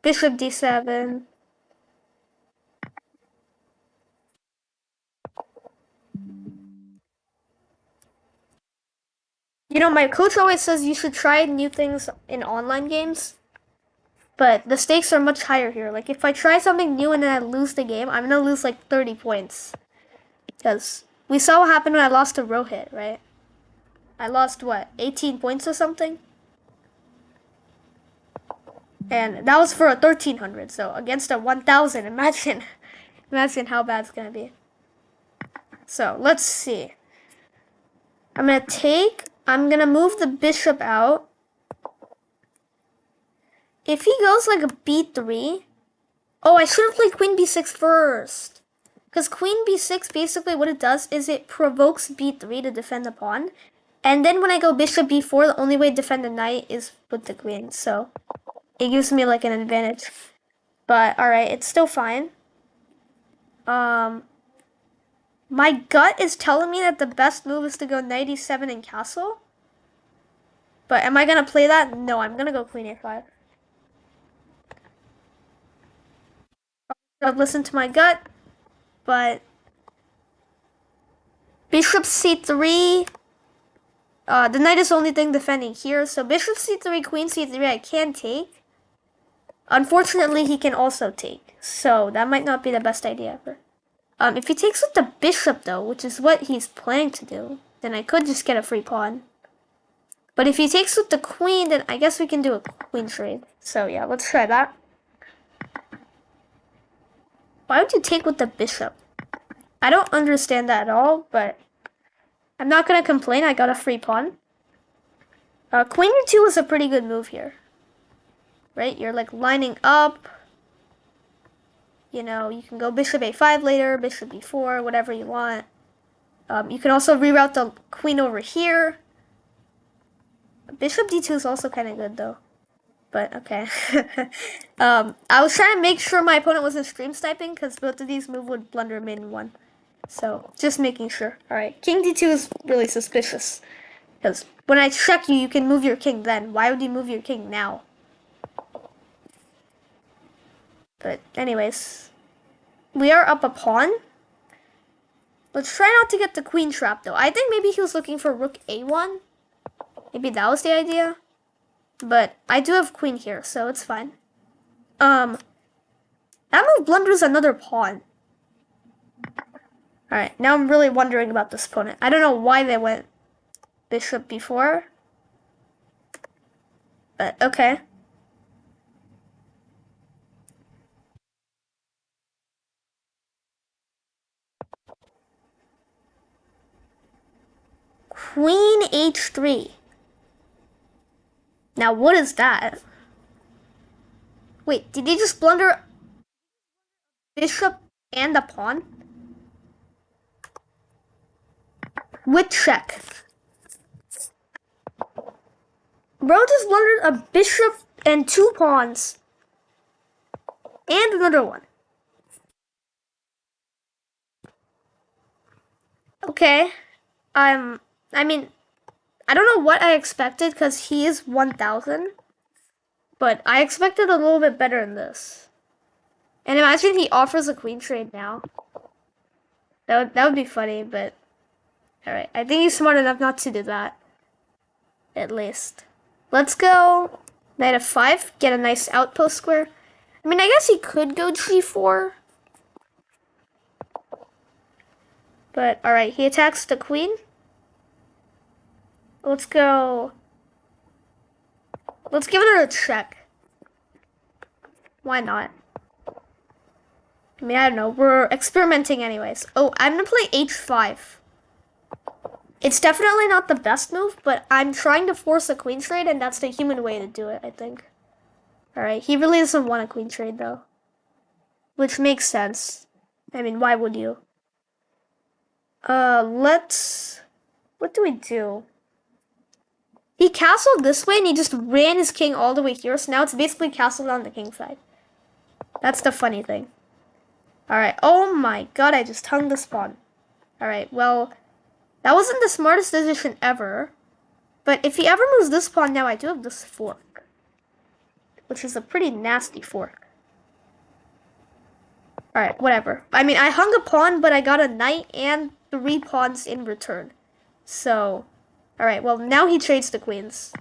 bishop d7. You know, my coach always says you should try new things in online games, but the stakes are much higher here. Like, if I try something new and then I lose the game, I'm gonna lose like 30 points. Because we saw what happened when I lost to Rohit, right? I lost, what, 18 points or something? And that was for a 1300, so against a 1000, imagine how bad it's gonna be. So, let's see. I'm gonna move the bishop out. If he goes like a b3, oh, I should have played queen b6 first. Because queen b6, basically what it does is it provokes b3 to defend the pawn. And then when I go bishop b4, the only way to defend the knight is with the queen. So it gives me like an advantage. But alright, it's still fine. My gut is telling me that the best move is to go knight e7 and castle. But am I going to play that? No, I'm going to go queen a5. I've listened to my gut. But bishop c3. The knight is the only thing defending here. So bishop c3, queen c3, I can take. Unfortunately, he can also take. So that might not be the best idea ever. If he takes with the bishop, though, which is what he's planning to do, then I could just get a free pawn. But if he takes with the queen, then I guess we can do a queen trade. So yeah, let's try that. Why would you take with the bishop? I don't understand that at all, but I'm not going to complain. I got a free pawn. Queen e2 is a pretty good move here. Right? You're like lining up. You know, you can go bishop a5 later, bishop b4, whatever you want. You can also reroute the queen over here. Bishop d2 is also kind of good, though. But, okay. I was trying to make sure my opponent wasn't stream sniping, because both of these moves would blunder mid in one. So, just making sure. Alright, king d2 is really suspicious. Because when I check you, you can move your king then. Why would you move your king now? But anyways, we are up a pawn. Let's try not to get the queen trap, though. I think maybe he was looking for rook a1. Maybe that was the idea. But I do have queen here, so it's fine. That move blunders another pawn. Alright, now I'm really wondering about this opponent. I don't know why they went bishop b4. But, okay. Queen h3. Now, what is that? Wait, did he just blunder bishop and a pawn? With check. Bro just blundered a bishop and 2 pawns. And another one. Okay. I mean, I don't know what I expected because he is 1000. But I expected a little bit better than this. And imagine he offers a queen trade now. That would be funny, but Alright, I think he's smart enough not to do that. At least. Let's go knight f5, get a nice outpost square. I mean, I guess he could go g4. But, alright, he attacks the queen. Let's go. Let's give it a check. Why not? I mean, I don't know. We're experimenting anyways. Oh, I'm gonna play h5. It's definitely not the best move, but I'm trying to force a queen trade, and that's the human way to do it, I think. Alright, he really doesn't want a queen trade, though. Which makes sense. I mean, why would you? Let's... What do we do? He castled this way, and he just ran his king all the way here, so now it's basically castled on the king side. That's the funny thing. Alright, oh my god, I just hung this pawn. Alright, well... That wasn't the smartest decision ever. But if he ever moves this pawn now, I do have this fork. Which is a pretty nasty fork. Alright, whatever. I mean, I hung a pawn, but I got a knight and 3 pawns in return. So, alright, well, now he trades the queens.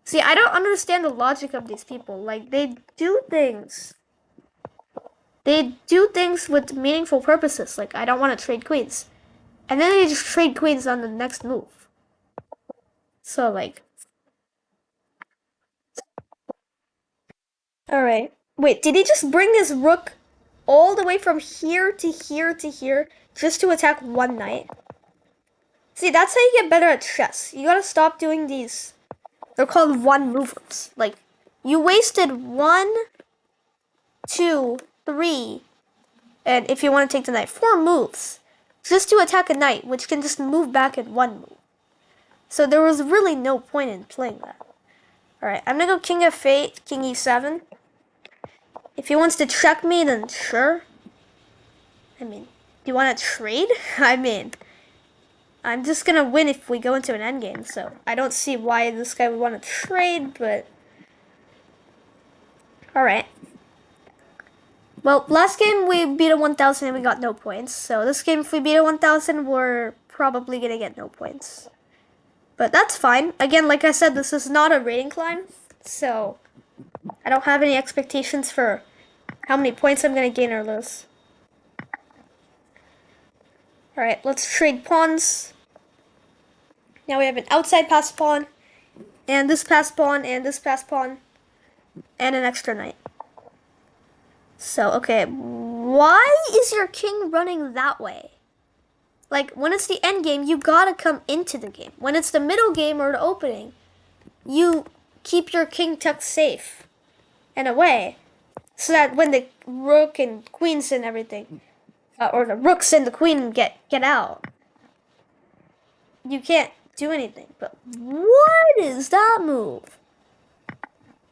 See, I don't understand the logic of these people. Like, they do things. They do things with meaningful purposes. Like, I don't want to trade queens. And then they just trade queens on the next move. So, like... Alright. Wait, did he just bring his rook all the way from here to here to here just to attack one knight? See, that's how you get better at chess. You gotta stop doing these. They're called one movers. Like, you wasted 1, 2, 3, and if you want to take the knight, 4 moves. Just to attack a knight, which can just move back in 1 move. So there was really no point in playing that. Alright, I'm gonna go king f8, king e7. If he wants to check me, then sure. I mean, do you want to trade? I mean, I'm just gonna win if we go into an endgame, so I don't see why this guy would want to trade, but... Alright. Well, last game we beat a 1,000 and we got no points. So this game, if we beat a 1,000, we're probably going to get no points. But that's fine. Again, like I said, this is not a rating climb. So I don't have any expectations for how many points I'm going to gain or lose. Alright, let's trade pawns. Now we have an outside pass pawn, and this pass pawn, and this pass pawn, and an extra knight. So, okay, why is your king running that way? Like, when it's the end game, you gotta come into the game. When it's the middle game or the opening, you keep your king tucked safe and away. So that when the rook and queens and everything, or the rooks and the queen get out, you can't do anything. But what is that move?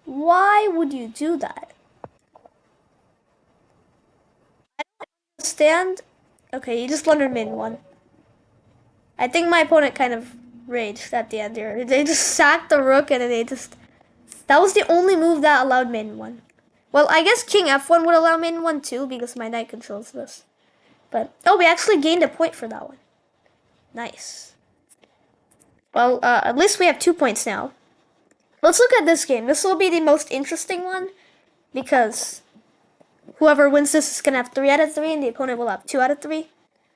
Why would you do that? Stand. Okay, you just blundered main 1. I think my opponent kind of raged at the end here. They just sacked the rook and then they just... That was the only move that allowed main 1. Well, I guess king f1 would allow main 1 too because my knight controls this. But, oh, we actually gained a point for that one. Nice. Well, at least we have 2 points now. Let's look at this game. This will be the most interesting one because... Whoever wins this is going to have 3 out of 3, and the opponent will have 2 out of 3.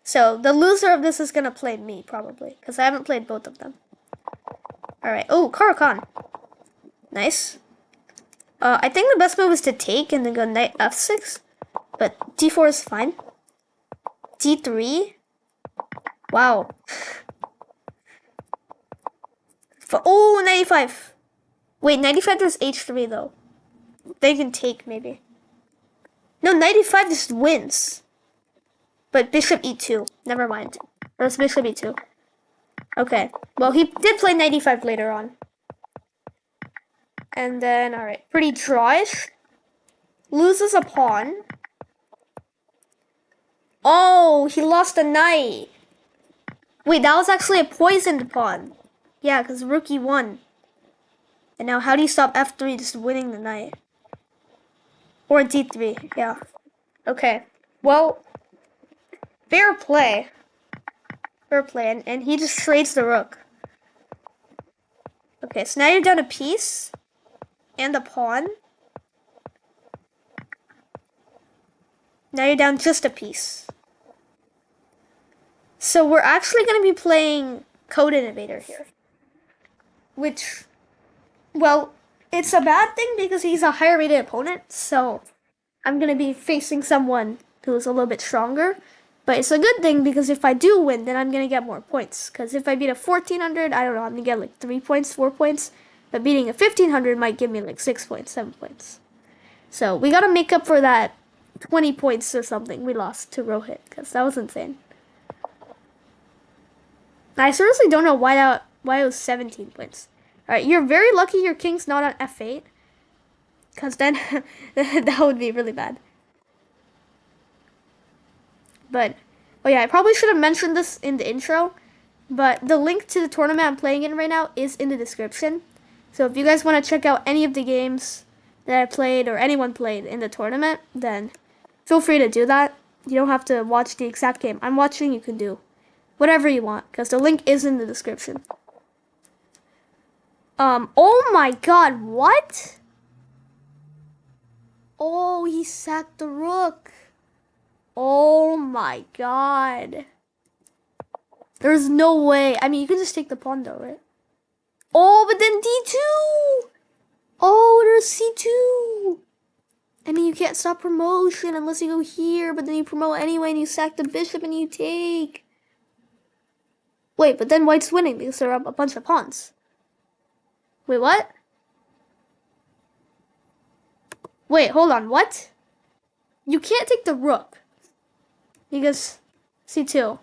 So, the loser of this is going to play me, probably, because I haven't played both of them. Alright, oh, Karakan. Nice. I think the best move is to take and then go knight f6, but d4 is fine. d3? Wow. Oh, 95. Wait, 95 there's h3, though. They can take, maybe. No, 95 just wins. But bishop e2. Never mind. There's bishop e2. Okay. Well, he did play 95 later on. And then, alright. Pretty drawish. Loses a pawn. Oh, he lost a knight. Wait, that was actually a poisoned pawn. Yeah, because rook e1. And now how do you stop f3 just winning the knight? Or d3, yeah. Okay. Well, fair play. Fair play, and he just trades the rook. Okay, so now you're down a piece and a pawn. Now you're down just a piece. So we're actually going to be playing Code Innovator here. Which, well, it's a bad thing because he's a higher rated opponent. So I'm going to be facing someone who's a little bit stronger. But it's a good thing because if I do win, then I'm going to get more points. Because if I beat a 1400, I don't know, I'm going to get like 3 points, 4 points. But beating a 1500 might give me like 6 points, 7 points. So we got to make up for that 20 points or something we lost to Rohit. Because that was insane. I seriously don't know why it was 17 points. Alright, you're very lucky your king's not on f8. Because then that would be really bad. But, oh yeah, I probably should have mentioned this in the intro. But the link to the tournament I'm playing in right now is in the description. So if you guys want to check out any of the games that I played or anyone played in the tournament, then feel free to do that. You don't have to watch the exact game I'm watching. You can do whatever you want because the link is in the description. Oh my god, what? Oh, he sacked the rook. Oh my god. There's no way. I mean, you can just take the pawn though, right? Oh, but then d2. Oh, there's c2. I mean, you can't stop promotion unless you go here, but then you promote anyway and you sack the bishop and you take. Wait, but then white's winning because there are a bunch of pawns. Wait, what? Wait, hold on, what? You can't take the rook. Because c2.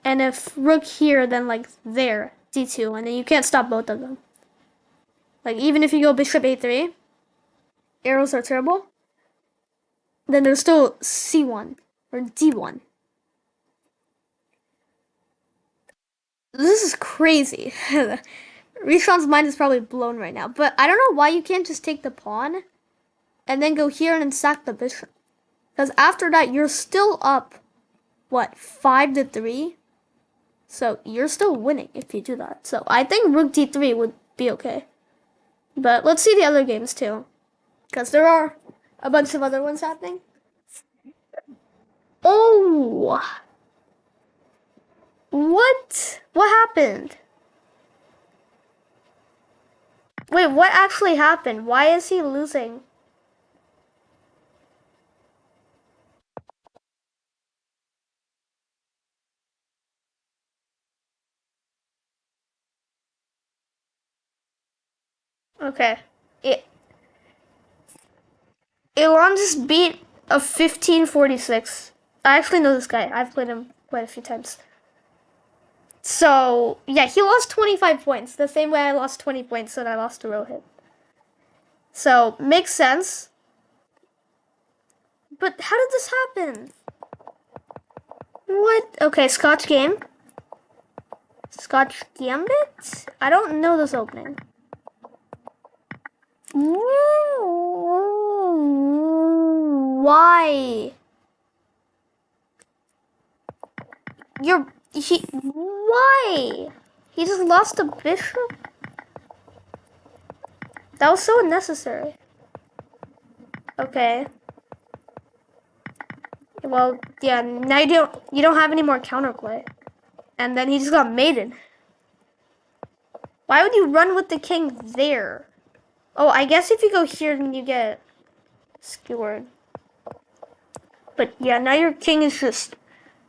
And if rook here, then like there, d2, and then you can't stop both of them. Like even if you go bishop a3, arrows are terrible. Then there's still c1 or d1. This is crazy. Rishan's mind is probably blown right now. But I don't know why you can't just take the pawn and then go here and then sack the bishop. Because after that, you're still up, what, 5-3? So you're still winning if you do that. So I think rook d3 would be okay. But let's see the other games too. Because there are a bunch of other ones happening. Oh! What? What happened? Wait, what actually happened? Why is he losing? Okay. Iran just beat a 1546. I actually know this guy. I've played him quite a few times. So, yeah, he lost 25 points. The same way I lost 20 points when I lost to Rohit. So, makes sense. But how did this happen? What? Okay, Scotch game. Scotch Gambit? I don't know this opening. Why? Why? He just lost a bishop? That was so unnecessary. Okay. Well, yeah, now you don't have any more counterplay. And then he just got mated. Why would you run with the king there? Oh, I guess if you go here, then you get skewered. But yeah, now your king is just...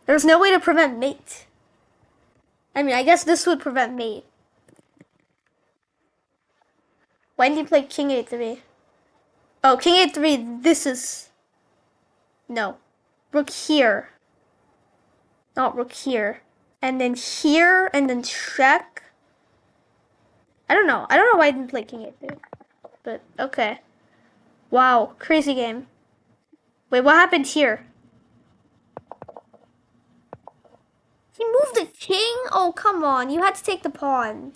There's no way to prevent mate. I mean, I guess this would prevent mate. Why did you play king a3? Oh, king a3, this is... No. Rook here. Not rook here. And then here, and then check. I don't know. I don't know why I didn't play king a3. But, okay. Wow, crazy game. Wait, what happened here? He moved the king? Oh, come on. You had to take the pawn.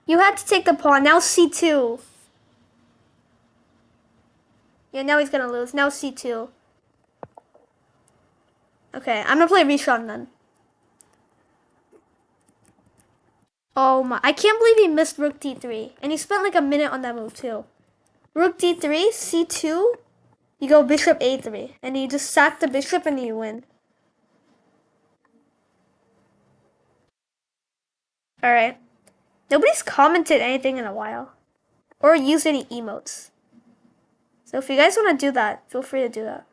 You had to take the pawn. Now c2. Yeah, now he's gonna lose. Now c2. Okay, I'm gonna play Rishon then. Oh my, I can't believe he missed rook d3. And he spent like a minute on that move too. Rook d3, c2, you go bishop a3. And you just sack the bishop and you win. Alright. Nobody's commented anything in a while. Or used any emotes. So if you guys want to do that, feel free to do that.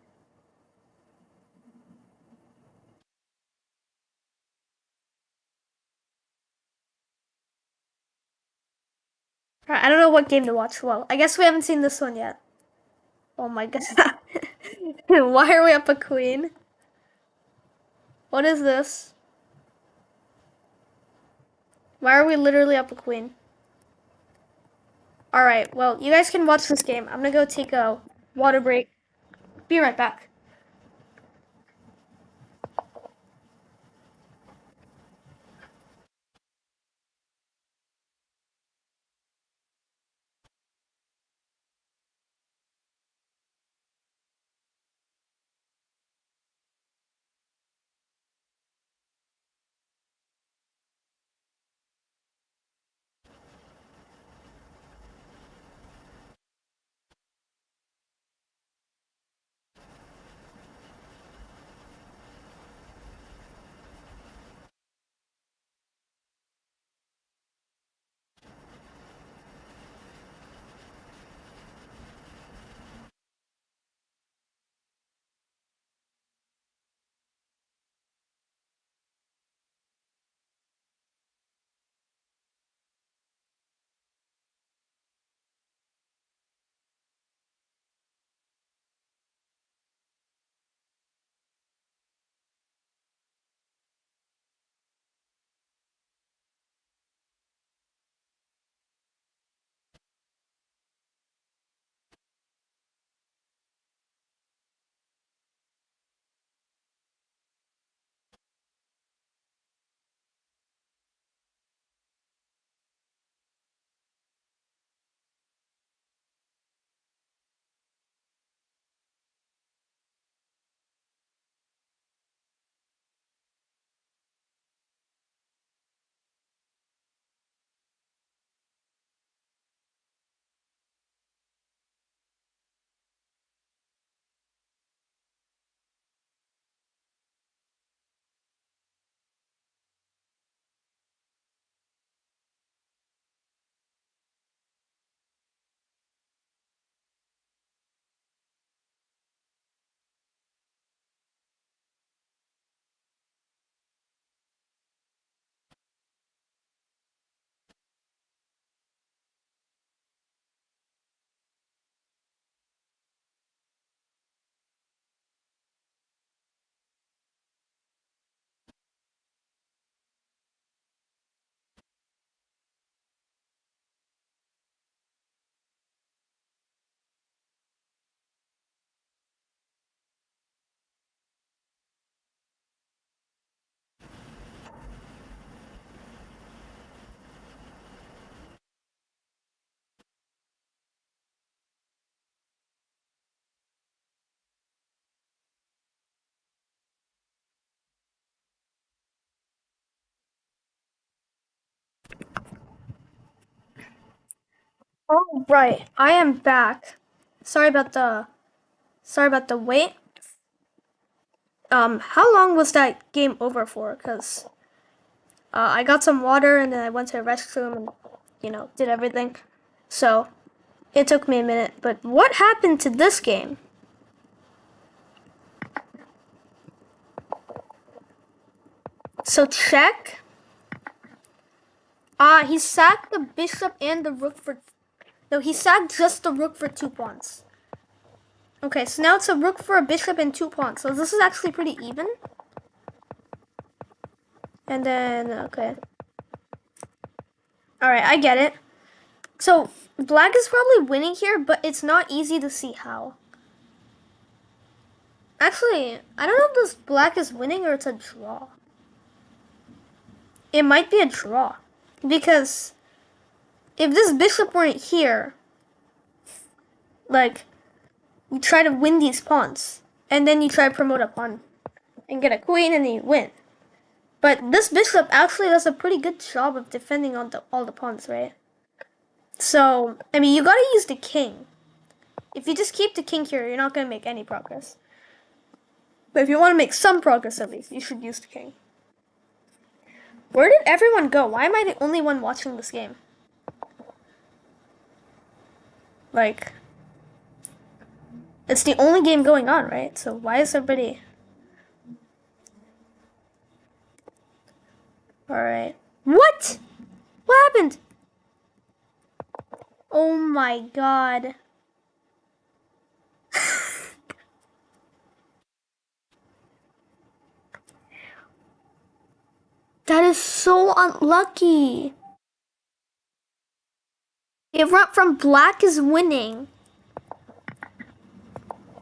Alright, I don't know what game to watch. Well, I guess we haven't seen this one yet. Oh my god. Why are we up a queen? What is this? Why are we literally up a queen? Alright, well, you guys can watch this game. I'm gonna go take a water break. Be right back. All right, I am back. Sorry about the wait. How long was that game over for? Cause I got some water and then I went to the restroom and did everything. So it took me a minute. But what happened to this game? So check. He sacked the bishop and the rook for. No, he sacked just the rook for 2 pawns. Okay, so now it's a rook for a bishop and 2 pawns. So this is actually pretty even. And then, okay. Alright, I get it. So, black is probably winning here, but it's not easy to see how. Actually, I don't know if this black is winning or it's a draw. It might be a draw. Because if this bishop weren't here, like, you try to win these pawns. And then you try to promote a pawn. And get a queen and then you win. But this bishop actually does a pretty good job of defending on all the pawns, right? So, I mean, you gotta use the king. If you just keep the king here, you're not gonna make any progress. But if you want to make some progress at least, you should use the king. Where did everyone go? Why am I the only one watching this game? Like, it's the only game going on, right? So why is everybody... Alright. What? What happened? Oh my god. That is so unlucky. It went from black is winning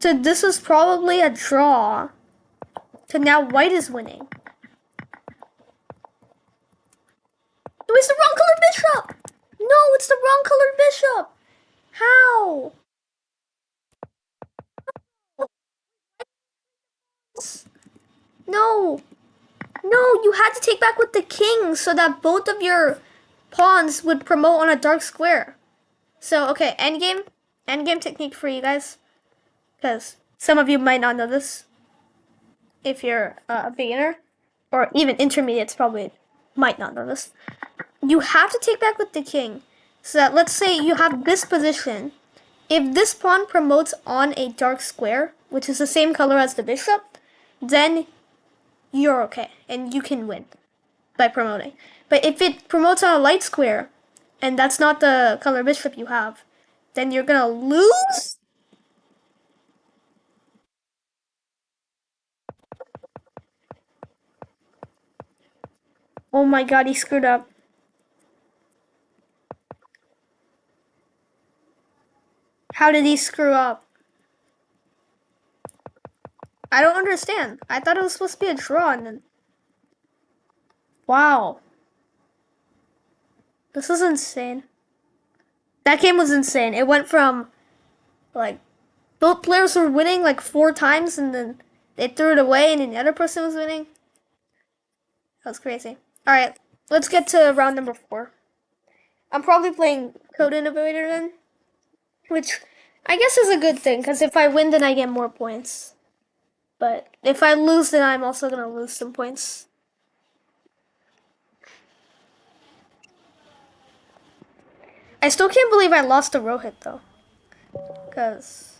to this is probably a draw to now white is winning. No, it's the wrong colored bishop! No, it's the wrong colored bishop! How? No. No, you had to take back with the king so that both of your pawns would promote on a dark square. So, okay, endgame. Endgame technique for you guys. Because some of you might not know this. If you're a beginner. Or even intermediates probably might not know this. You have to take back with the king. So that, let's say you have this position. If this pawn promotes on a dark square, which is the same color as the bishop, then you're okay. And you can win by promoting. But if it promotes on a light square, and that's not the color bishop you have, then you're gonna lose? Oh my god, he screwed up. How did he screw up? I don't understand. I thought it was supposed to be a draw and then... Wow. This is insane. That game was insane. It went from, like, both players were winning like 4 times and then they threw it away and then the other person was winning. That was crazy. Alright, let's get to round number 4. I'm probably playing Code Innovator then, which I guess is a good thing, because if I win then I get more points. But if I lose then I'm also going to lose some points. I still can't believe I lost to Rohit though. Because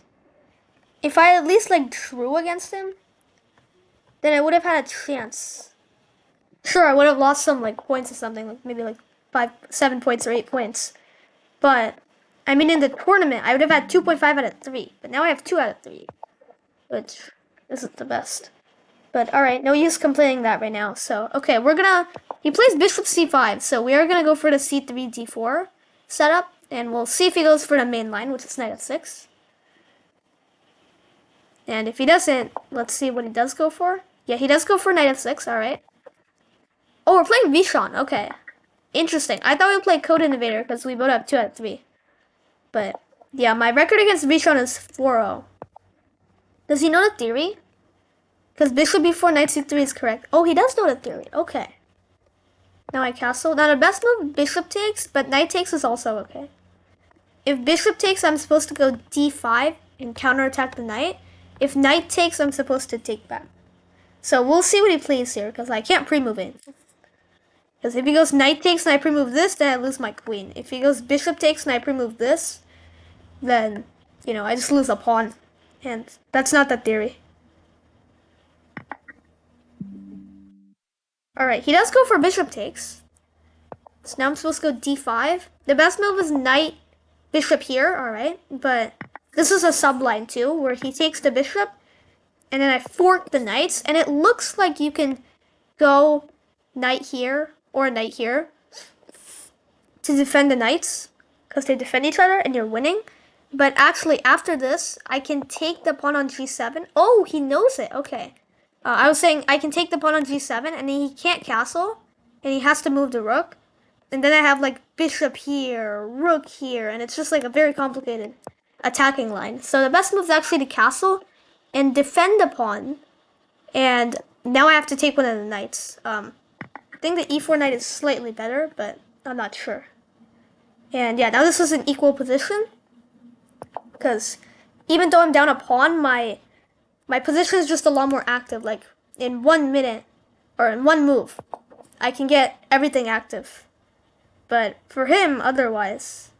if I at least like drew against him, then I would have had a chance. Sure, I would have lost some like points or something, like maybe like 7 points or 8 points. But I mean, in the tournament, I would have had 2.5 out of 3. But now I have 2 out of 3, which isn't the best. But alright, no use complaining that right now. So, okay, we're gonna... He plays bishop c5, so we are gonna go for the c3, d4 setup. And we'll see if he goes for the main line, which is knight f6. And if he doesn't, let's see what he does go for. Yeah, he does go for knight f6, alright. Oh, we're playing Vishon, okay. Interesting. I thought we would play Code Innovator because we both have 2 out of 3. But, yeah, my record against Vishon is 4-0. Does he know the theory? Because bishop b4, knight c3 is correct. Oh, he does know the theory. Okay. Now I castle. Now the best move, bishop takes, but knight takes is also okay. If bishop takes, I'm supposed to go d5 and counterattack the knight. If knight takes, I'm supposed to take back. So we'll see what he plays here, because I can't pre-move it. Because if he goes knight takes and I pre-move this, then I lose my queen. If he goes bishop takes and I pre-move this, then, you know, I just lose a pawn. And that's not the theory. Alright, he does go for bishop takes. So now I'm supposed to go d5. The best move is knight, bishop here, alright. But this is a subline too, where he takes the bishop, and then I fork the knights, and it looks like you can go knight here, or knight here, to defend the knights, because they defend each other, and you're winning. But actually, after this, I can take the pawn on g7. Oh, he knows it, okay. I was saying I can take the pawn on g7, and then he can't castle, and he has to move the rook. And then I have like bishop here, rook here, and it's just like a very complicated attacking line. So the best move is actually to castle and defend the pawn. And now I have to take one of the knights. think the e4 knight is slightly better, but I'm not sure. And yeah, now this is an equal position. Because even though I'm down a pawn, my position is just a lot more active. Like, in 1 minute, or in one move, I can get everything active. But for him, otherwise,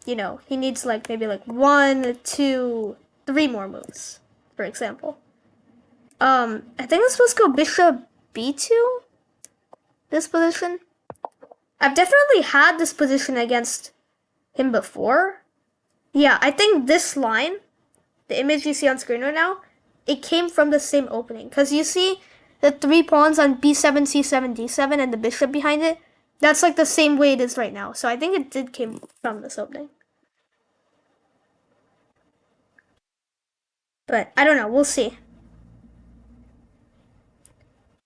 you know, he needs like maybe like 1, 2, 3 more moves, for example. I think I'm supposed to go bishop b2, this position. I've definitely had this position against him before. Yeah, I think this line, the image you see on screen right now, it came from the same opening. Because you see the 3 pawns on b7, c7, d7, and the bishop behind it? That's like the same way it is right now. So I think it did came from this opening. But I don't know, we'll see.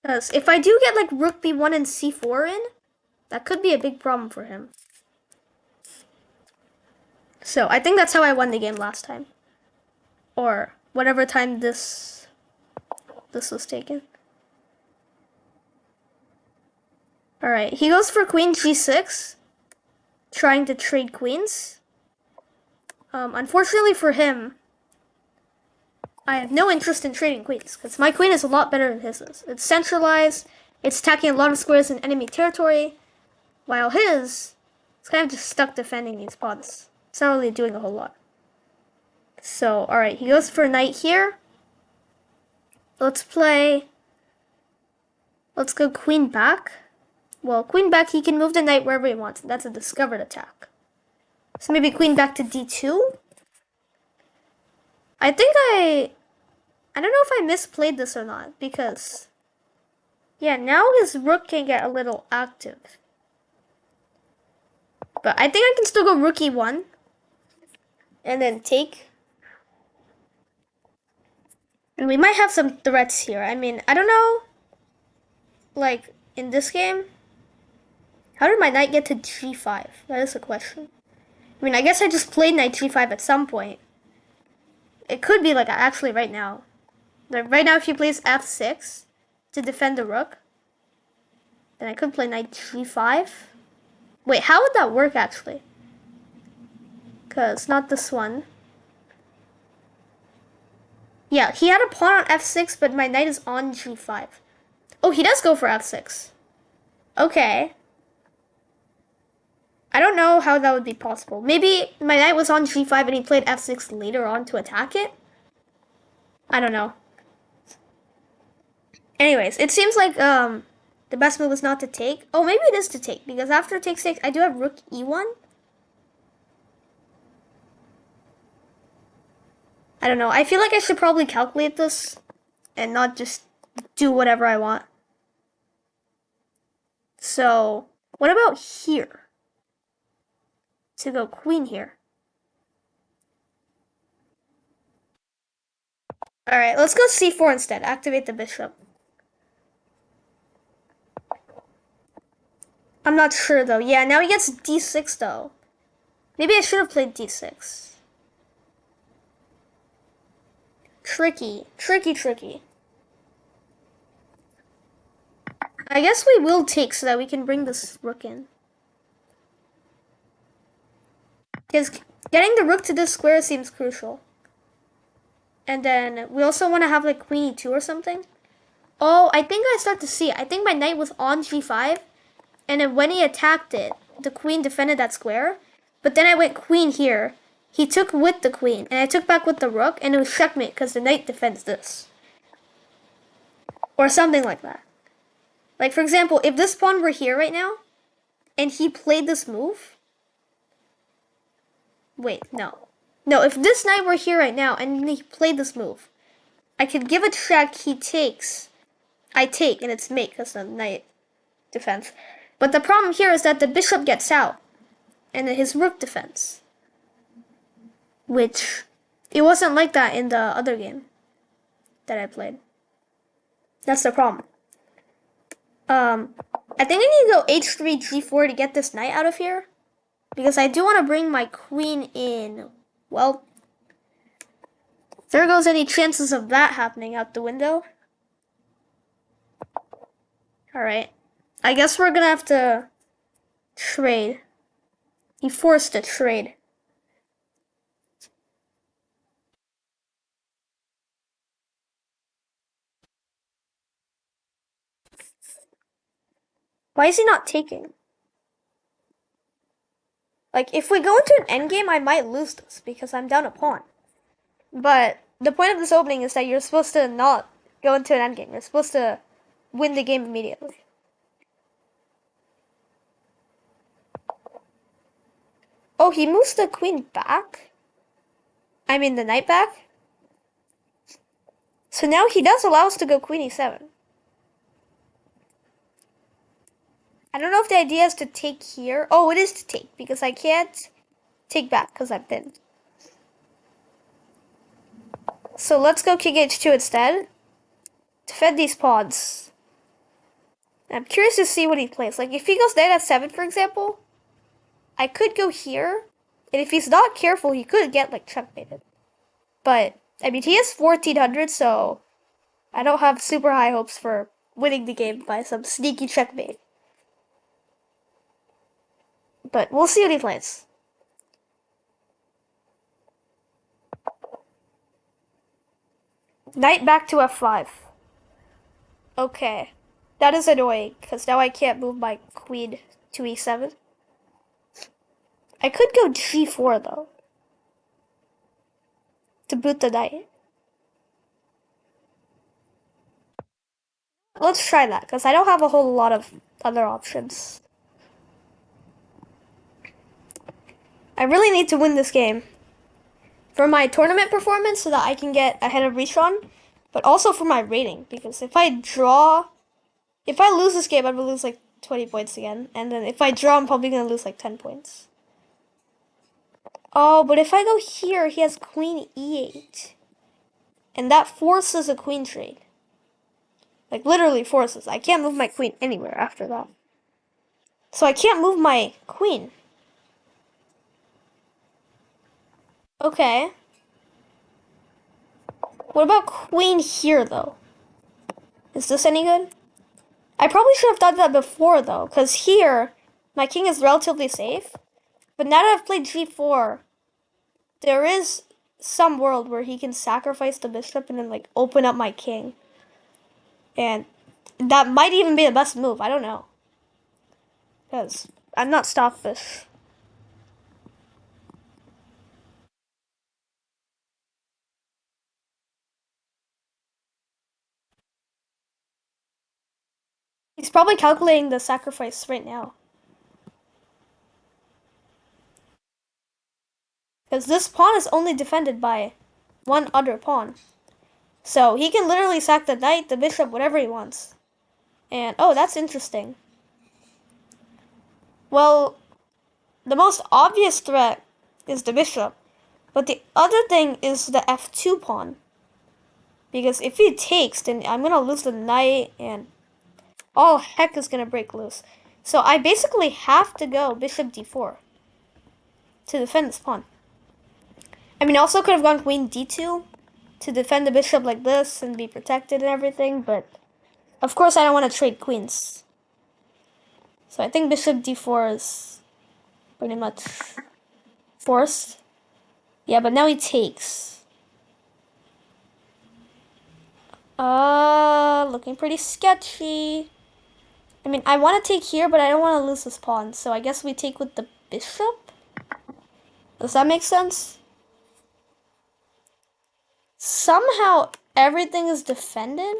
Because if I do get like rook b1 and c4 in, that could be a big problem for him. So I think that's how I won the game last time. Or whatever time this was taken. Alright, he goes for queen g6, trying to trade queens. Unfortunately for him, I have no interest in trading queens, because my queen is a lot better than his is. It's centralized, it's attacking a lot of squares in enemy territory, while his is kind of just stuck defending these pawns. It's not really doing a whole lot. So, alright, he goes for knight here. Let's go queen back. Well, queen back, he can move the knight wherever he wants. That's a discovered attack. So maybe queen back to d2. I think I don't know if I misplayed this or not, because yeah, now his rook can get a little active. But I think I can still go rook e1 and then take. And we might have some threats here. I mean, I don't know, like in this game, how did my knight get to g5? That is the question. I mean, I guess I just played knight g5 at some point. It could be like actually right now. Like right now, if he plays f6 to defend the rook, then I could play knight g5. Wait, how would that work actually? Because not this one. Yeah, he had a pawn on f6, but my knight is on g5. Oh, he does go for f6. Okay. I don't know how that would be possible. Maybe my knight was on g5 and he played f6 later on to attack it? I don't know. Anyways, it seems like the best move is not to take. Oh, maybe it is to take, because after takes, I do have rook e1. I don't know. I feel like I should probably calculate this and not just do whatever I want. So, what about here? To go queen here. Alright, let's go c4 instead. Activate the bishop. I'm not sure though. Yeah, now he gets d6 though. Maybe I should have played d6. Tricky. Tricky. I guess we will take so that we can bring this rook in. Because getting the rook to this square seems crucial. And then we also want to have like queen e2 or something. Oh, I think I start to see. I think my knight was on g5. And then when he attacked it, the queen defended that square. But then I went queen here. He took with the queen. And I took back with the rook. And it was checkmate because the knight defends this. Or something like that. Like, for example, if this pawn were here right now, and he played this move. Wait, no. No, if this knight were here right now, and he played this move, I could give a check, he takes. I take, and it's mate, because the knight defends. But the problem here is that the bishop gets out, and then his rook defends. Which, it wasn't like that in the other game that I played. That's the problem. I think I need to go h3, g4 to get this knight out of here. Because I do want to bring my queen in. Well, there goes any chances of that happening out the window. Alright. I guess we're gonna have to trade. He forced a trade. Why is he not taking? Like, if we go into an endgame, I might lose this because I'm down a pawn. But the point of this opening is that you're supposed to not go into an endgame. You're supposed to win the game immediately. Oh, he moves the queen back? I mean the knight back? So now he does allow us to go queen e7. I don't know if the idea is to take here. Oh, it is to take because I can't take back because I'm pinned. So let's go king h2 instead. Defend these pawns. I'm curious to see what he plays. Like, if he goes knight f7, for example, I could go here. And if he's not careful, he could get, like, checkmated. But, I mean, he is 1400, so I don't have super high hopes for winning the game by some sneaky checkmate. But we'll see what he plays. Knight back to f5. Okay. That is annoying, because now I can't move my queen to e7. I could go g4, though, to boot the knight. Let's try that, because I don't have a whole lot of other options. I really need to win this game for my tournament performance so that I can get ahead of Rishon, but also for my rating, because if I lose this game, I'm going to lose like 20 points again, and then if I draw, I'm probably going to lose like 10 points. Oh, but if I go here, he has queen e8, and that forces a queen trade. Like, literally forces. I can't move my queen anywhere after that. So I can't move my queen. Okay. What about queen here, though? Is this any good? I probably should have done that before, though, because here, my king is relatively safe. But now that I've played g4, there is some world where he can sacrifice the bishop and then, like, open up my king. And that might even be the best move. I don't know. Because I'm not stopfish. He's probably calculating the sacrifice right now. Because this pawn is only defended by one other pawn. So he can literally sack the knight, the bishop, whatever he wants. And, oh, that's interesting. Well, the most obvious threat is the bishop. But the other thing is the f2 pawn. Because if he takes, then I'm going to lose the knight and all heck is going to break loose. So I basically have to go bishop d4 to defend this pawn. I mean, I also could have gone queen d2 to defend the bishop like this and be protected and everything, but of course I don't want to trade queens. So I think bishop d4 is pretty much forced. Yeah, but now he takes. Looking pretty sketchy. I mean, I want to take here, but I don't want to lose this pawn, so I guess we take with the bishop? Does that make sense? Somehow everything is defended?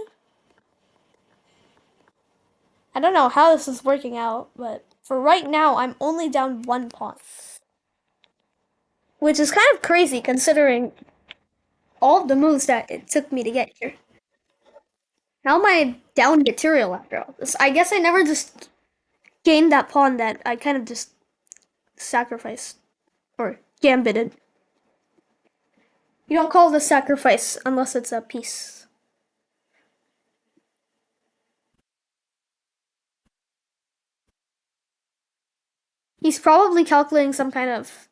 I don't know how this is working out, but for right now, I'm only down one pawn. Which is kind of crazy considering all of the moves that it took me to get here. How am I down material after all this? I guess I never just gained that pawn that I kind of just sacrificed. Or gambited. You don't call it a sacrifice unless it's a piece. He's probably calculating some kind of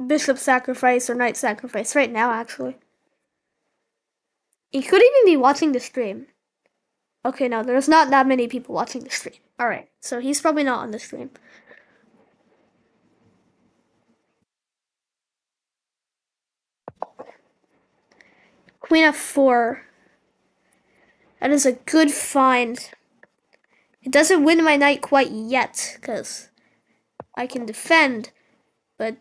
bishop sacrifice or knight sacrifice right now, actually. He could even be watching the stream. Okay, no, there's not that many people watching the stream. Alright, so he's probably not on the stream. Queen f4. That is a good find. It doesn't win my knight quite yet, because I can defend. But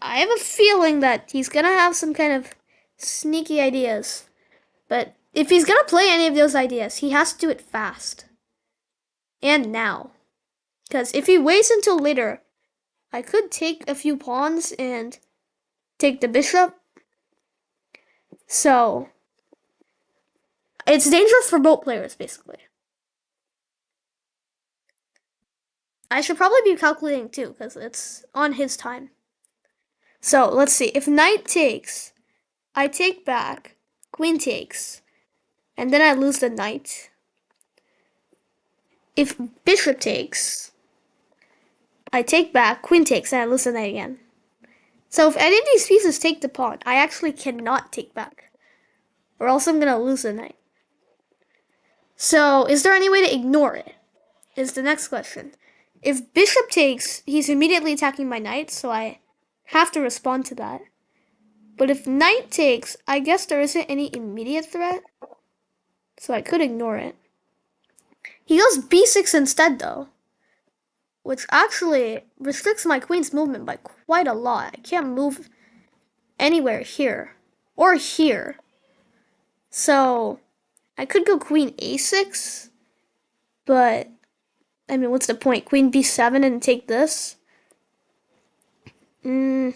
I have a feeling that he's gonna have some kind of sneaky ideas. But if he's gonna play any of those ideas, he has to do it fast. And now. Because if he waits until later, I could take a few pawns and take the bishop. So, it's dangerous for both players, basically. I should probably be calculating too, because it's on his time. So, let's see. If knight takes, I take back, queen takes, and then I lose the knight. If bishop takes, I take back, queen takes, and I lose the knight again. So if any of these pieces take the pawn, I actually cannot take back, or else I'm gonna lose the knight. So is there any way to ignore it? Is the next question. If bishop takes, he's immediately attacking my knight, so I have to respond to that. But if knight takes, I guess there isn't any immediate threat, so I could ignore it. He goes b6 instead, though, which actually restricts my queen's movement by quite a lot. I can't move anywhere here or here. So I could go queen a6, but I mean, what's the point? Queen b7 and take this? It's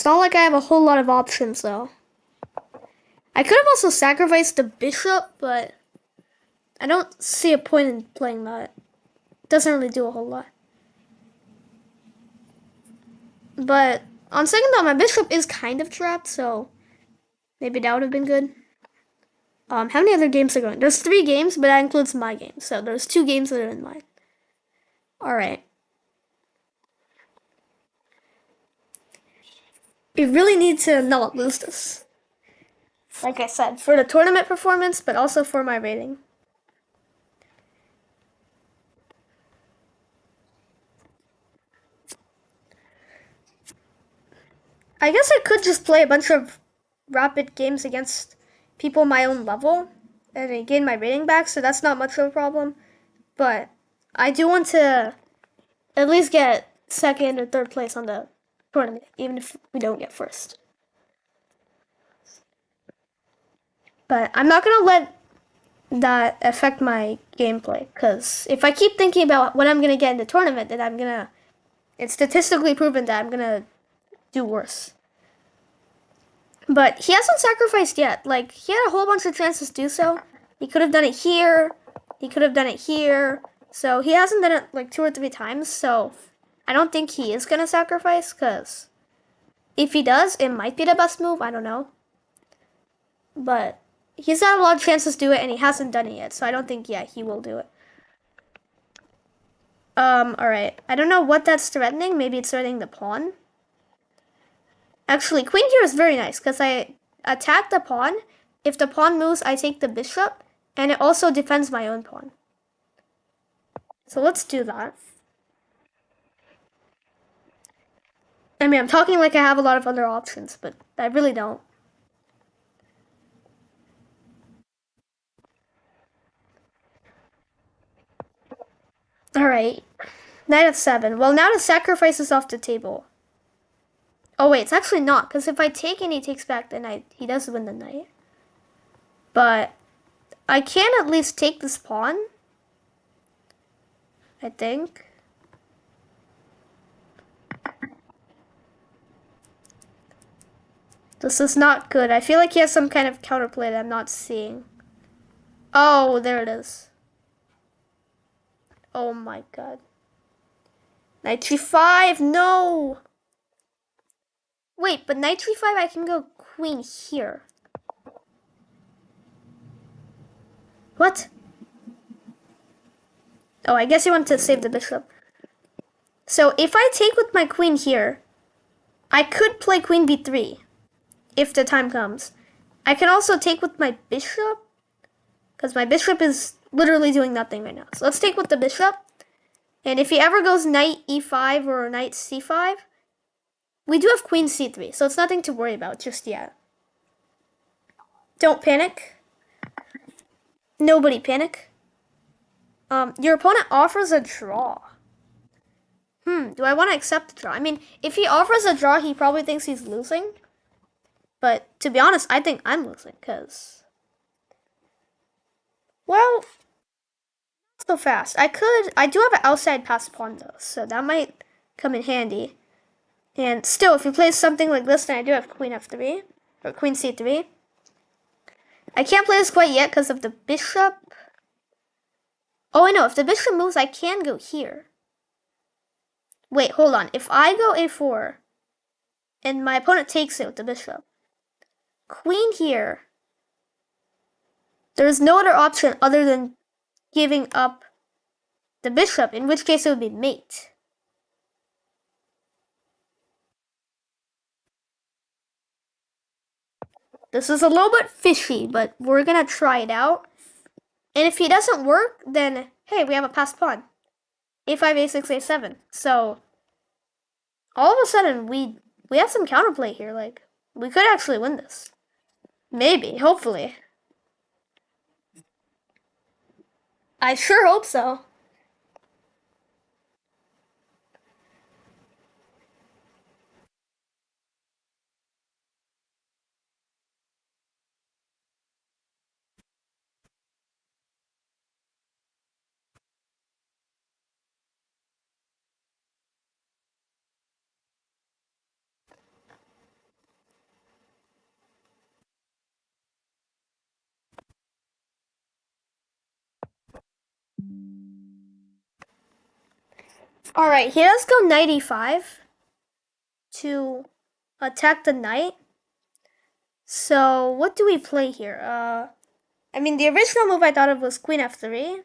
not like I have a whole lot of options, though. I could have also sacrificed the bishop, but I don't see a point in playing that. It doesn't really do a whole lot. But on second thought, my bishop is kind of trapped, so maybe that would have been good. How many other games are going? There's 3 games, but that includes my game. So there's 2 games that are in mine. Alright. We really need to not lose this. Like I said, for the tournament performance, but also for my rating. I guess I could just play a bunch of rapid games against people my own level and gain my rating back, so that's not much of a problem. But I do want to at least get second or third place on the tournament, even if we don't get first. But I'm not going to let that affect my gameplay, because if I keep thinking about what I'm going to get in the tournament, then it's statistically proven that I'm going to do worse. But he hasn't sacrificed yet. Like, he had a whole bunch of chances to do so. He could have done it here. He could have done it here. So he hasn't done it like 2 or 3 times. So I don't think he is going to sacrifice, because if he does, it might be the best move. I don't know. But he's had a lot of chances to do it, and he hasn't done it yet. So I don't think, yeah, he will do it. Alright. I don't know what that's threatening. Maybe it's threatening the pawn. Actually, queen here is very nice, because I attack the pawn. If the pawn moves, I take the bishop, and it also defends my own pawn. So let's do that. I mean, I'm talking like I have a lot of other options, but I really don't. Alright. Knight f7. Well, now the sacrifice is off the table. Oh wait, it's actually not, because if I take and he takes back the knight, he does win the knight. But I can at least take this pawn, I think. This is not good. I feel like he has some kind of counterplay that I'm not seeing. Oh, there it is. Oh my god. Knight g5, no! Wait, but knight g5, I can go queen here. What? Oh, I guess he wanted to save the bishop. So if I take with my queen here, I could play queen b3 if the time comes. I can also take with my bishop, because my bishop is literally doing nothing right now. So let's take with the bishop. And if he ever goes knight e5 or knight c5, we do have queen c3, so it's nothing to worry about just yet. Don't panic. Nobody panic. Your opponent offers a draw. Do I want to accept the draw? I mean, if he offers a draw, he probably thinks he's losing. But to be honest, I think I'm losing, because... Well, not so fast. I do have an outside pass pawn, though, so that might come in handy. And still, if he plays something like this, then I do have queen f3, or queen c3. I can't play this quite yet because of the bishop. Oh, I know, if the bishop moves, I can go here. Wait, hold on. If I go a4, and my opponent takes it with the bishop, queen here, there's no other option other than giving up the bishop, in which case it would be mate. This is a little bit fishy, but we're gonna try it out. And if he doesn't work, then hey, we have a passed pawn. a5, a6, a7. So all of a sudden we have some counterplay here. Like, we could actually win this. Maybe, hopefully. I sure hope so. Alright, he does go knight e5 to attack the knight. So what do we play here? I mean, the original move I thought of was queen f3.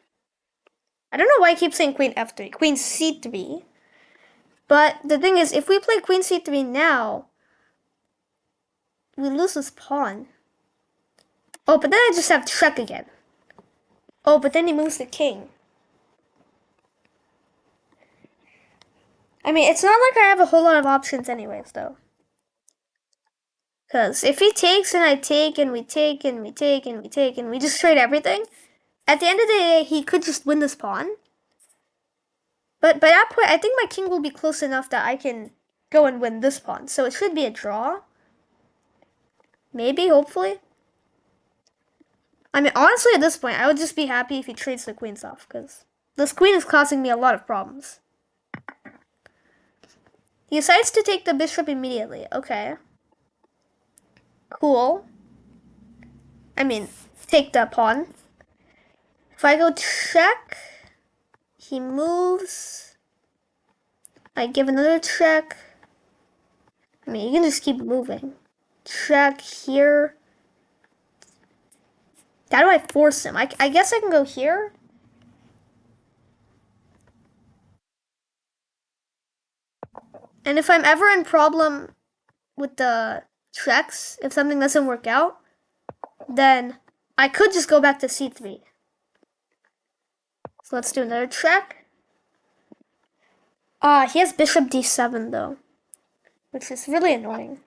I don't know why I keep saying queen f3. Queen c3. But the thing is, if we play queen c3 now, we lose this pawn. Oh, but then I just have check again. Oh, but then he moves the king. I mean, it's not like I have a whole lot of options anyways, though. Because if he takes and I take and we take and we take and we take and we just trade everything, at the end of the day, he could just win this pawn. But by that point, I think my king will be close enough that I can go and win this pawn. So it should be a draw. Maybe, hopefully. I mean, honestly, at this point, I would just be happy if he trades the queens off, because this queen is causing me a lot of problems. He decides to take the bishop immediately. Okay. Cool. I mean, take the pawn. If I go check, he moves. I give another check. I mean, you can just keep moving. Check here. How do I force him? I guess I can go here. And if I'm ever in problem with the checks, if something doesn't work out, then I could just go back to c3. So let's do another check. He has bishop d7 though, which is really annoying.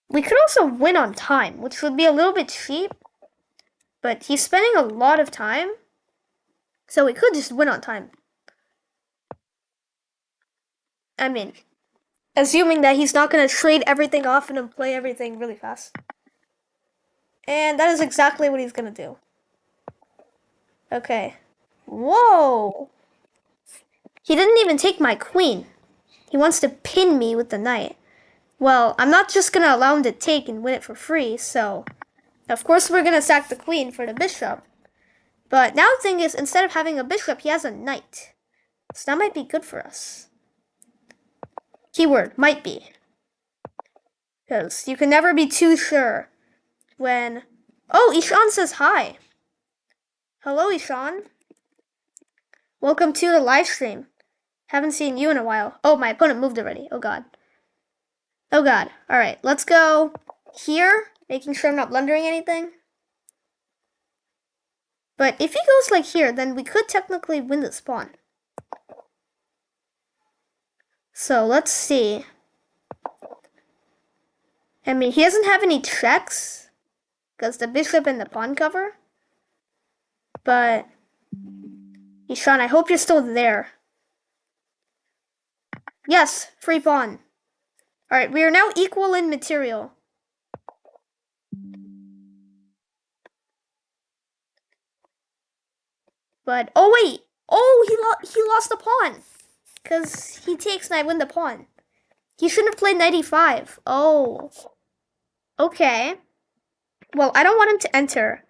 We could also win on time, which would be a little bit cheap, but he's spending a lot of time, so we could just win on time. I mean, assuming that he's not going to trade everything off and then play everything really fast. And that is exactly what he's going to do. Okay. Whoa! He didn't even take my queen. He wants to pin me with the knight. Well, I'm not just going to allow him to take and win it for free, so... Of course we're going to sack the queen for the bishop. But now the thing is, instead of having a bishop, he has a knight. So that might be good for us. Keyword, might be. Because you can never be too sure when... Oh, Ishan says hi. Hello, Ishan. Welcome to the live stream. Haven't seen you in a while. Oh, my opponent moved already. Oh god. Oh god. Alright, let's go here, making sure I'm not blundering anything. But if he goes like here, then we could technically win this pawn. So let's see. I mean, he doesn't have any checks because the bishop and the pawn cover. But Ishan, I hope you're still there. Yes, free pawn. Alright, we are now equal in material. But, oh wait! Oh, he lost the pawn! Because he takes and I win the pawn. He shouldn't have played knight e5. Oh. Okay. Well, I don't want him to enter.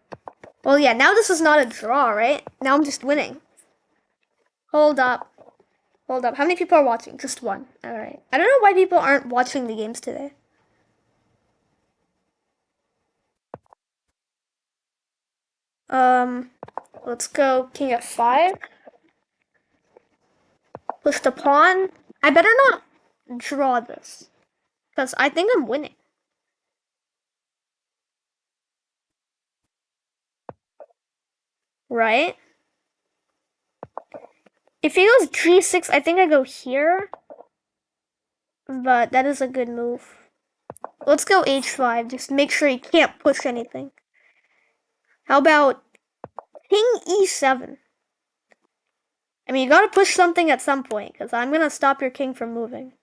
Well, yeah, now this is not a draw, right? Now I'm just winning. Hold up. Hold up. How many people are watching? Just one. Alright. I don't know why people aren't watching the games today. Let's go king f5. Push the pawn. I better not draw this. Because I think I'm winning. Right? If he goes g6, I think I go here. But that is a good move. Let's go h5. Just make sure he can't push anything. How about king e7? I mean, you gotta push something at some point, because I'm gonna stop your king from moving.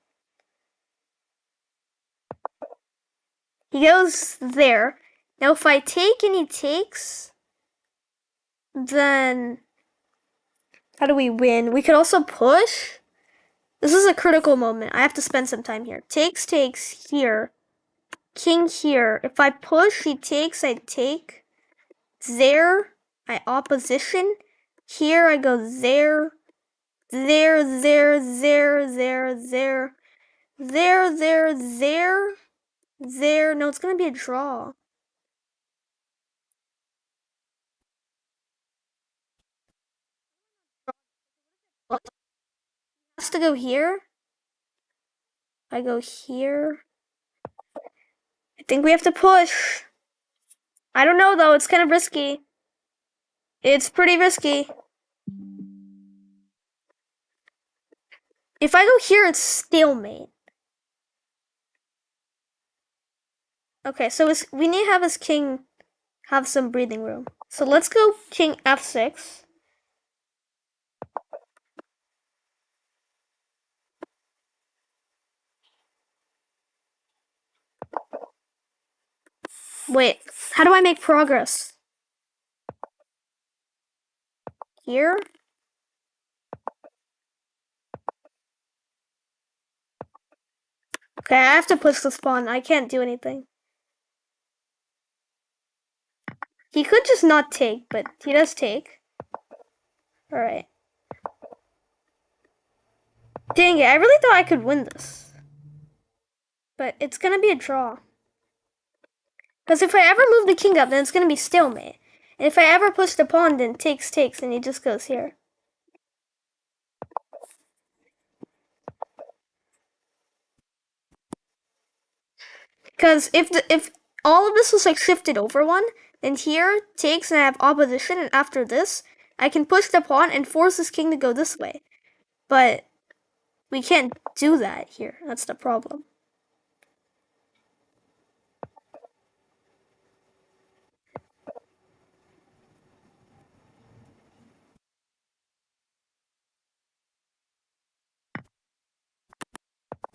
He goes there. Now, if I take and he takes, then how do we win? We could also push. This is a critical moment. I have to spend some time here. Takes here. King here. If I push, he takes, I take. There, I opposition. Here, I go there. There. No, it's gonna be a draw. Has to go here. I go here. I think we have to push. I don't know though, it's kind of risky. It's pretty risky. If I go here, it's stalemate. Okay, so we need to have his king have some breathing room. So let's go king f6. Wait, how do I make progress? Here? Okay, I have to push this pawn. I can't do anything. He could just not take, but he does take. Alright. Dang it, I really thought I could win this. But it's gonna be a draw. Because if I ever move the king up, then it's gonna be stalemate. And if I ever push the pawn, then takes, and he just goes here. Because if all of this was like shifted over one, then here takes and I have opposition, and after this, I can push the pawn and force this king to go this way. But we can't do that here. That's the problem.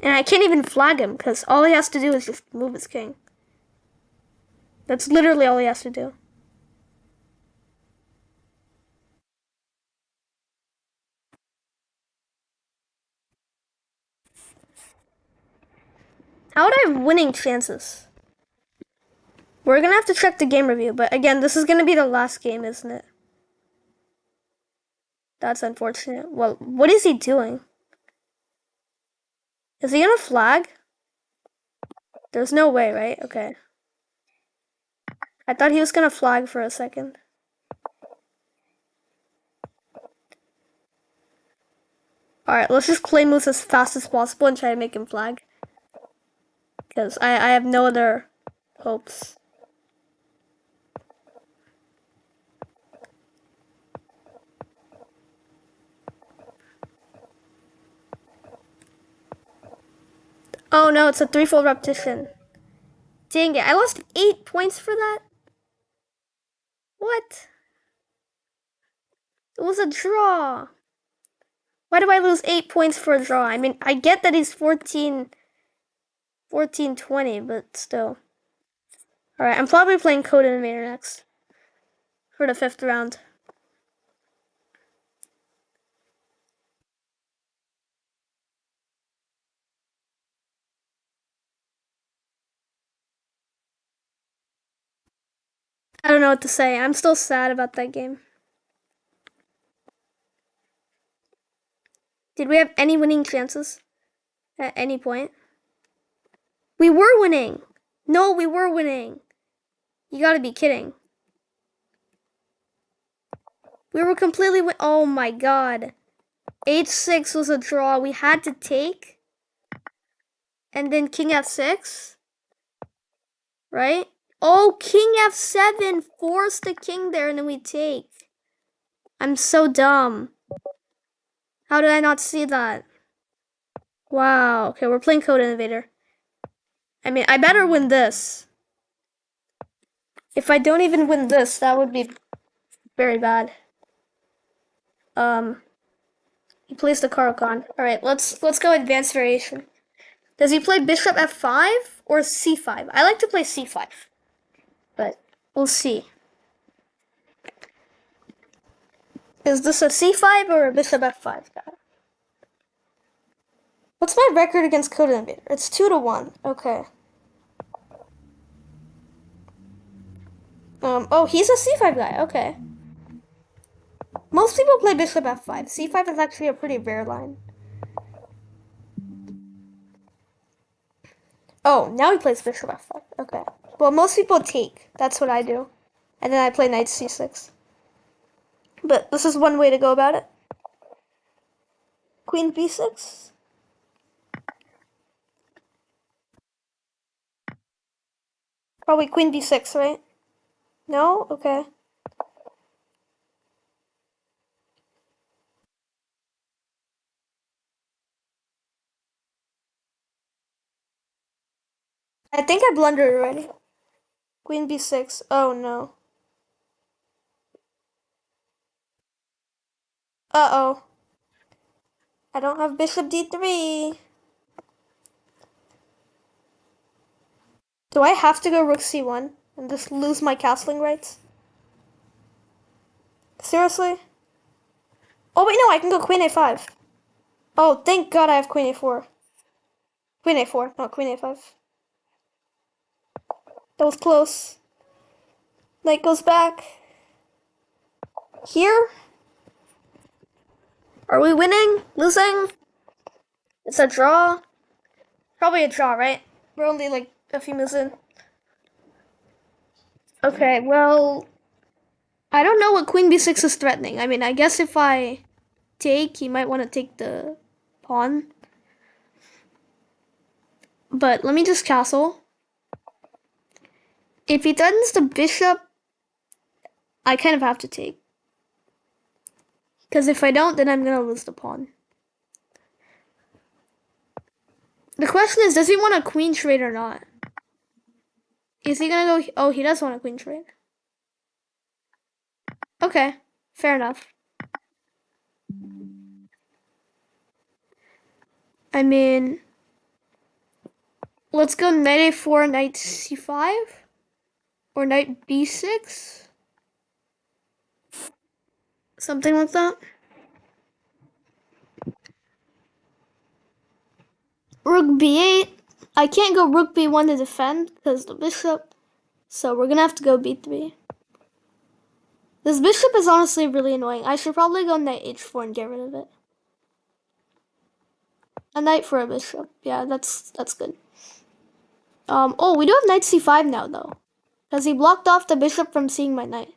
And I can't even flag him because all he has to do is just move his king. That's literally all he has to do. How would I have winning chances? We're gonna have to check the game review, but again, this is gonna be the last game, isn't it? That's unfortunate. Well, what is he doing? Is he gonna flag? There's no way, right? Okay. I thought he was gonna flag for a second. Alright, let's just claim moves as fast as possible and try to make him flag. Because I have no other hopes. Oh no, it's a 3-fold repetition. Dang it, I lost 8 points for that? What? It was a draw. Why do I lose 8 points for a draw? I mean, I get that he's 14, 20, but still. Alright, I'm probably playing Code Innovator next. For the 5th round. I don't know what to say. I'm still sad about that game. Did we have any winning chances? At any point? We were winning! No, we were winning! You gotta be kidding. We were completely oh my god. H6 was a draw we had to take. And then King F6. Right? Oh, King F7 forced the king there and then we take. I'm so dumb. How did I not see that? Wow. Okay, we're playing Code Innovator. I mean, I better win this. If I don't even win this, that would be very bad. He plays the Caro-Kann. Alright, let's go advanced variation. Does he play Bishop F5 or C5? I like to play C5. But we'll see. Is this a C5 or a Bishop F5 guy? What's my record against Code Innovator? It's 2-1. Okay. Oh, he's a C5 guy. Okay. Most people play Bishop F5. C5 is actually a pretty rare line. Oh, now he plays Bishop F5. Okay. Well, most people take. That's what I do. And then I play Knight C6. But this is one way to go about it. Queen B6. Probably Queen B6, right? No? Okay. I think I blundered already. Queen B6. Oh no. Uh-oh. I don't have Bishop D3. Do I have to go Rook C1 and just lose my castling rights? Seriously? Oh wait, no, I can go Queen A5. Oh, thank God I have Queen A4. Queen A4, not Queen A5. That was close. Knight goes back. Here? Are we winning? Losing? It's a draw? Probably a draw, right? We're only like a few moves in. Okay, well, I don't know what Queen B6 is threatening. I mean, I guess if I take, he might want to take the pawn. But let me just castle. If he threatens the bishop, I kind of have to take. Because if I don't, then I'm going to lose the pawn. The question is, does he want a queen trade or not? Is he going to go... Oh, he does want a queen trade. Okay, fair enough. I mean... Let's go knight a4, knight c5. Or knight b6. Something like that. Rook b8. I can't go rook b1 to defend because the bishop. So we're going to have to go b3. This bishop is honestly really annoying. I should probably go knight h4 and get rid of it. A knight for a bishop. Yeah, that's good. Oh, we do have knight c5 now though. Because he blocked off the bishop from seeing my knight.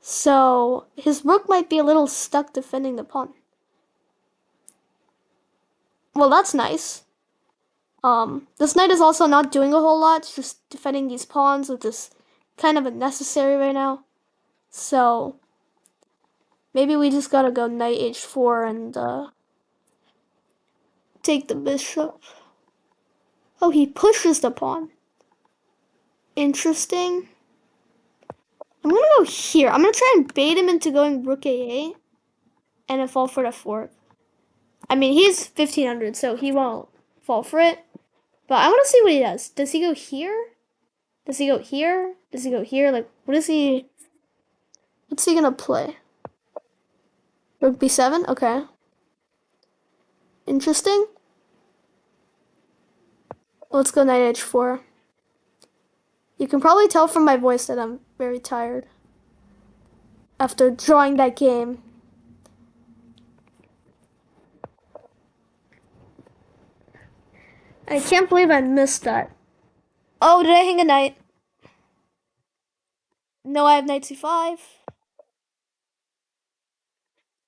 So his rook might be a little stuck defending the pawn. Well, that's nice. This knight is also not doing a whole lot, it's just defending these pawns, which is kind of unnecessary right now. So, maybe we just gotta go knight h4 and, take the bishop. Oh, he pushes the pawn. Interesting. I'm gonna go here. I'm gonna try and bait him into going rook a8 and then fall for the fork. I mean, he's 1500, so he won't fall for it. But I want to see what he does. Does he go here? Does he go here? Does he go here? Like, what's he gonna play? Rook b7? Okay. Interesting. Let's go knight h4. You can probably tell from my voice that I'm very tired after drawing that game. I can't believe I missed that. Oh, did I hang a knight? No, I have knight c5.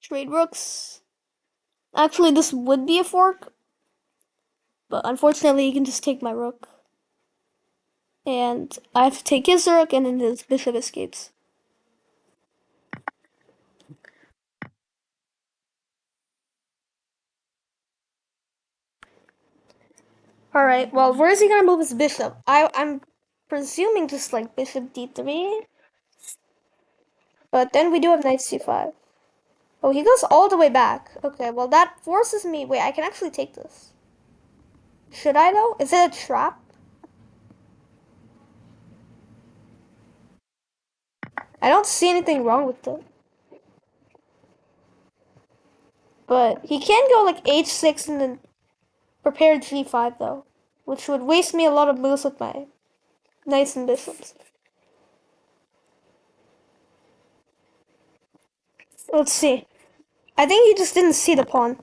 Trade rooks. Actually, this would be a fork, but unfortunately, you can just take my rook. And I have to take his rook, and then his bishop escapes. Alright, well, where is he gonna move his bishop? I'm presuming just like bishop d3. But then we do have knight c5. Oh, he goes all the way back. Okay, well, that forces me. Wait, I can actually take this. Should I, though? Is it a trap? I don't see anything wrong with it. But he can go like h6 and then prepare g5, though. Which would waste me a lot of moves with my knights and bishops. Let's see. I think he just didn't see the pawn.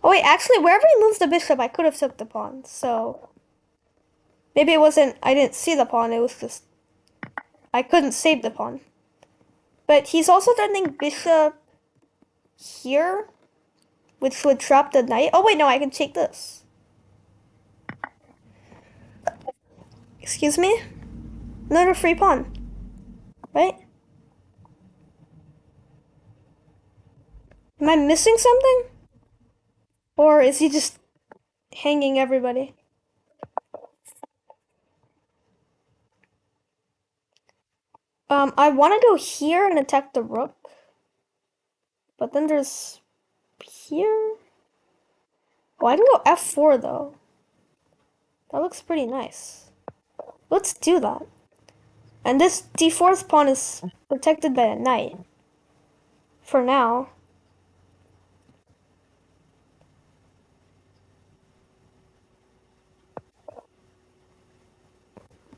Oh wait, actually, wherever he moves the bishop, I could have took the pawn. So maybe it wasn't. I didn't see the pawn. It was just I couldn't save the pawn. But he's also threatening bishop here, which would trap the knight. Oh wait, no, I can take this. Excuse me? Another free pawn, right? Am I missing something? Or is he just hanging everybody? I want to go here and attack the rook. But then there's here. Oh, I can go f4 though. That looks pretty nice. Let's do that. And this d4th pawn is protected by a knight. For now.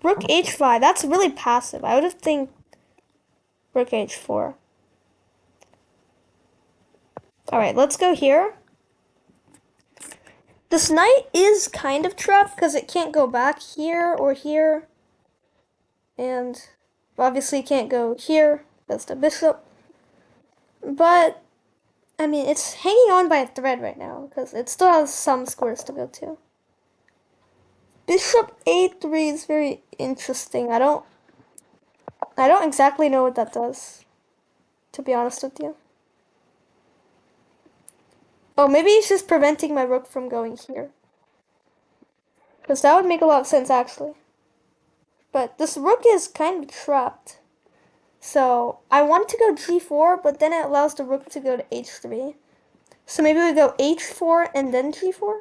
Rook h5, that's really passive. I would have think rook h4. Alright, let's go here. This knight is kind of trapped because it can't go back here or here. And obviously can't go here. That's the bishop. But, I mean, it's hanging on by a thread right now because it still has some squares to go to. Bishop a3 is very interesting. I don't exactly know what that does, to be honest with you. Oh, maybe he's just preventing my rook from going here. Because that would make a lot of sense, actually. But this rook is kind of trapped. So, I want to go g4, but then it allows the rook to go to h3. So maybe we go h4 and then g4?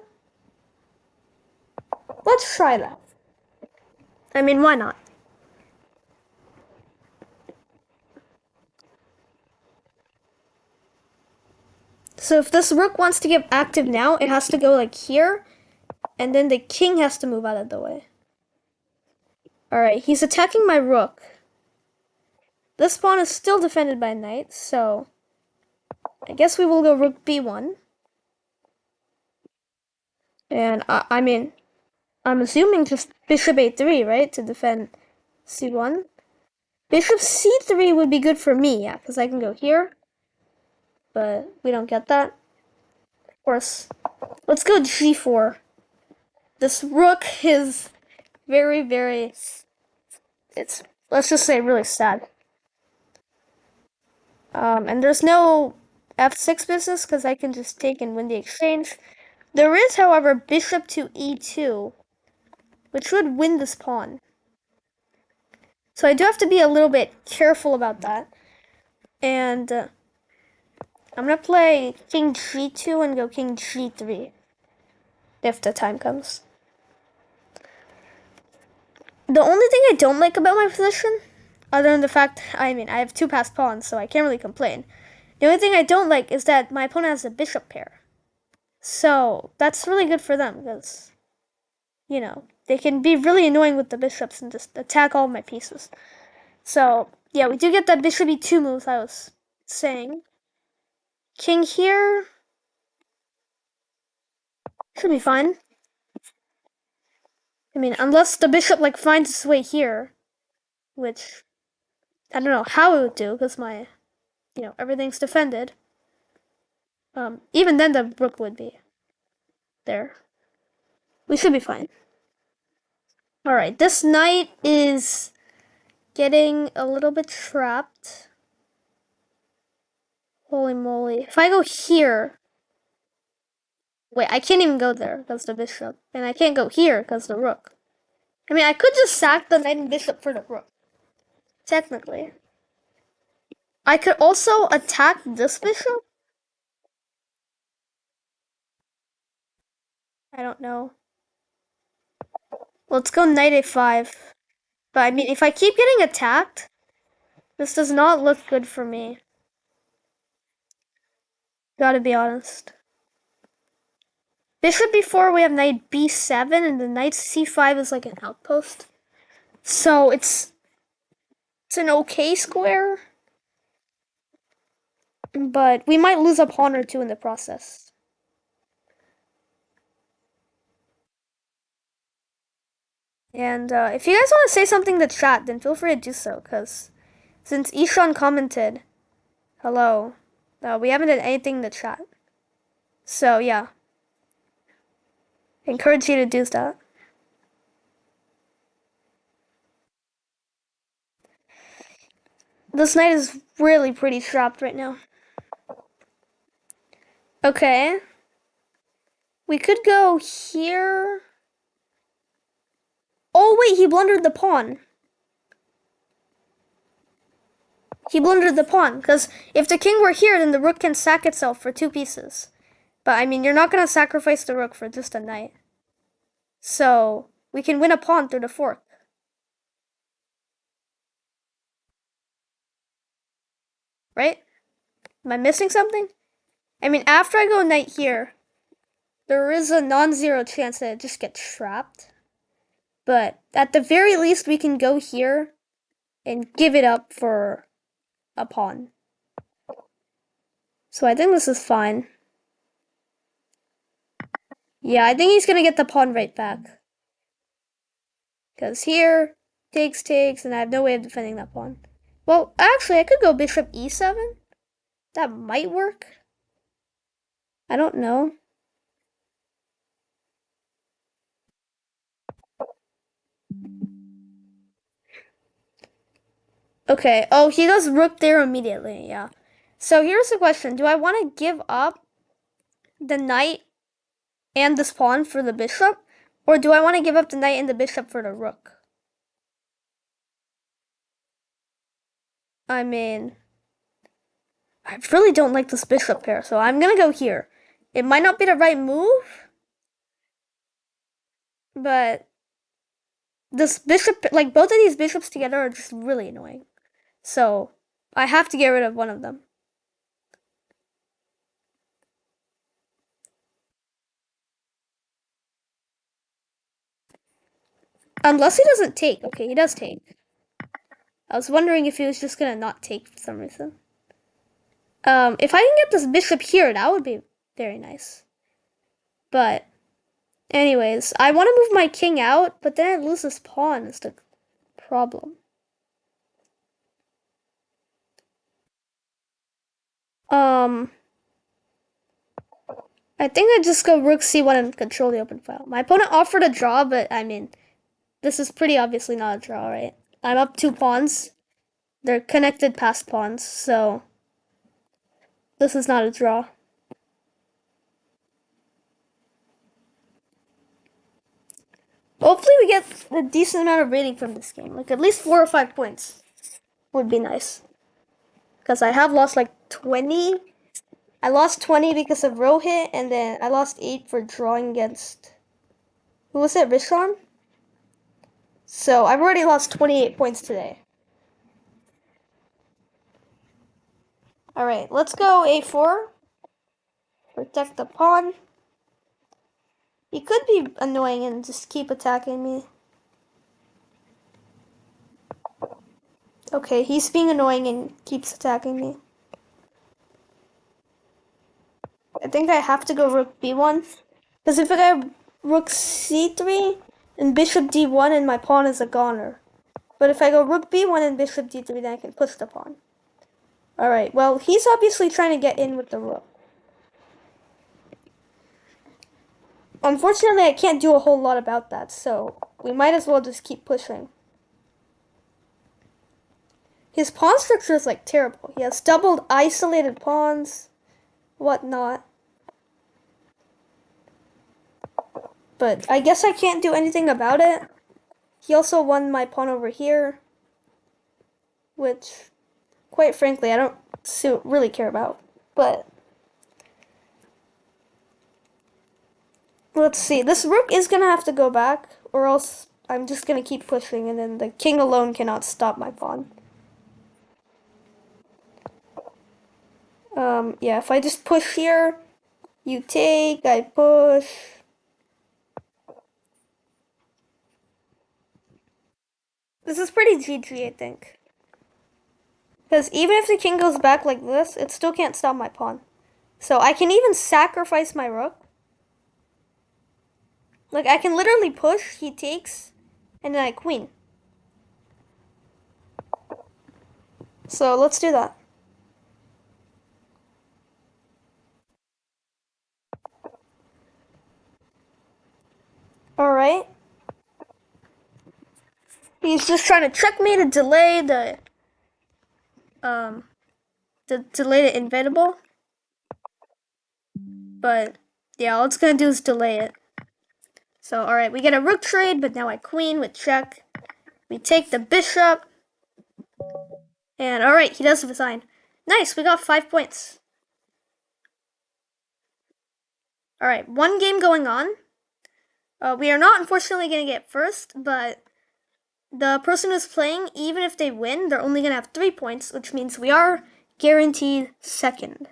Let's try that. I mean, why not? So if this rook wants to get active now, it has to go like here, and then the king has to move out of the way. Alright, he's attacking my rook. This pawn is still defended by knight, so I guess we will go rook b1. And I mean, I'm assuming just bishop a3, right, to defend c1. Bishop c3 would be good for me, yeah, because I can go here. But we don't get that. course. Let's go g4. This rook is very, very... It's, let's just say, really sad. And there's no f6 business because I can just take and win the exchange. There is, however, bishop to e2, which would win this pawn. So I do have to be a little bit careful about that. And I'm going to play king g2 and go king g3 if the time comes. The only thing I don't like about my position, other than the fact, I have two passed pawns, so I can't really complain. The only thing I don't like is that my opponent has a bishop pair. So that's really good for them because, you know, they can be really annoying with the bishops and just attack all my pieces. So, yeah, we do get that bishop e2 move I was saying. King here should be fine. I mean, unless the bishop, like, finds its way here, which I don't know how it would do because my, everything's defended. Even then the rook would be there. We should be fine. Alright, this knight is getting a little bit trapped. Holy moly. If I go here... Wait, I can't even go there because the bishop. And I can't go here because the rook. I mean, I could just sack the knight and bishop for the rook. Technically. I could also attack this bishop. I don't know. Let's go knight a5. But I mean, if I keep getting attacked, this does not look good for me. Gotta be honest. Bishop b4, we have knight b7, and the knight c5 is like an outpost. So it's an okay square. But we might lose a pawn or two in the process. And if you guys want to say something to chat, then feel free to do so, because since Ishan commented, hello, we haven't done anything in the chat. So, yeah. I encourage you to do that. This knight is really pretty trapped right now. Okay. We could go here. Oh, wait, he blundered the pawn. He blundered the pawn, because if the king were here, then the rook can sack itself for two pieces. But, I mean, you're not going to sacrifice the rook for just a knight. So, we can win a pawn through the fork. Right? Am I missing something? I mean, after I go knight here, there is a non-zero chance that it just gets trapped. But, at the very least, we can go here and give it up for a pawn. So, I think this is fine. Yeah, I think he's going to get the pawn right back. Because here, takes, and I have no way of defending that pawn. Well, actually, I could go bishop e7. That might work. I don't know. Okay. Oh, he does rook there immediately. Yeah. So here's the question. Do I want to give up the knight and this pawn for the bishop? Or do I want to give up the knight and the bishop for the rook? I mean, I really don't like this bishop pair, so I'm going to go here. It might not be the right move, but this bishop, like both of these bishops together are just really annoying. So I have to get rid of one of them. Unless he doesn't take. Okay, he does take. I was wondering if he was just gonna not take for some reason. If I can get this bishop here, that would be very nice. But, anyways, I want to move my king out, but then I lose this pawn is the problem. I think I just go rook c1 and control the open file. My opponent offered a draw, but I mean, this is pretty obviously not a draw, right? I'm up 2 pawns. They're connected past pawns, so this is not a draw. Hopefully we get a decent amount of rating from this game. Like at least 4 or 5 points would be nice. Because I have lost like 20. I lost 20 because of row hit, and then I lost 8 for drawing against... Who was it? Rishon? So I've already lost 28 points today. Alright, let's go a4. Protect the pawn. He could be annoying and just keep attacking me. Okay, he's being annoying and keeps attacking me. I think I have to go rook b1. Because if I go rook c3 and bishop d1 and my pawn is a goner. But if I go rook b1 and bishop d3, then I can push the pawn. Alright, well, he's obviously trying to get in with the rook. Unfortunately, I can't do a whole lot about that, so we might as well just keep pushing. His pawn structure is, like, terrible. He has doubled isolated pawns, whatnot. But I guess I can't do anything about it. He also won my pawn over here, which, quite frankly, I don't really care about. But let's see. This rook is going to have to go back, or else I'm just going to keep pushing, and then the king alone cannot stop my pawn. Yeah, if I just push here, you take, I push. This is pretty GG, I think. Because even if the king goes back like this, it still can't stop my pawn. So I can even sacrifice my rook. Like, I can literally push, he takes, and then I queen. So let's do that. Alright. He's just trying to trick me to delay the inevitable. But yeah, all it's gonna do is delay it. So alright, we get a rook trade, but now I queen with check. We take the bishop. And alright, he does resign. Nice, we got 5 points. Alright, 1 game going on. We are not unfortunately going to get first, but the person who's playing, even if they win, they're only going to have 3 points, which means we are guaranteed second.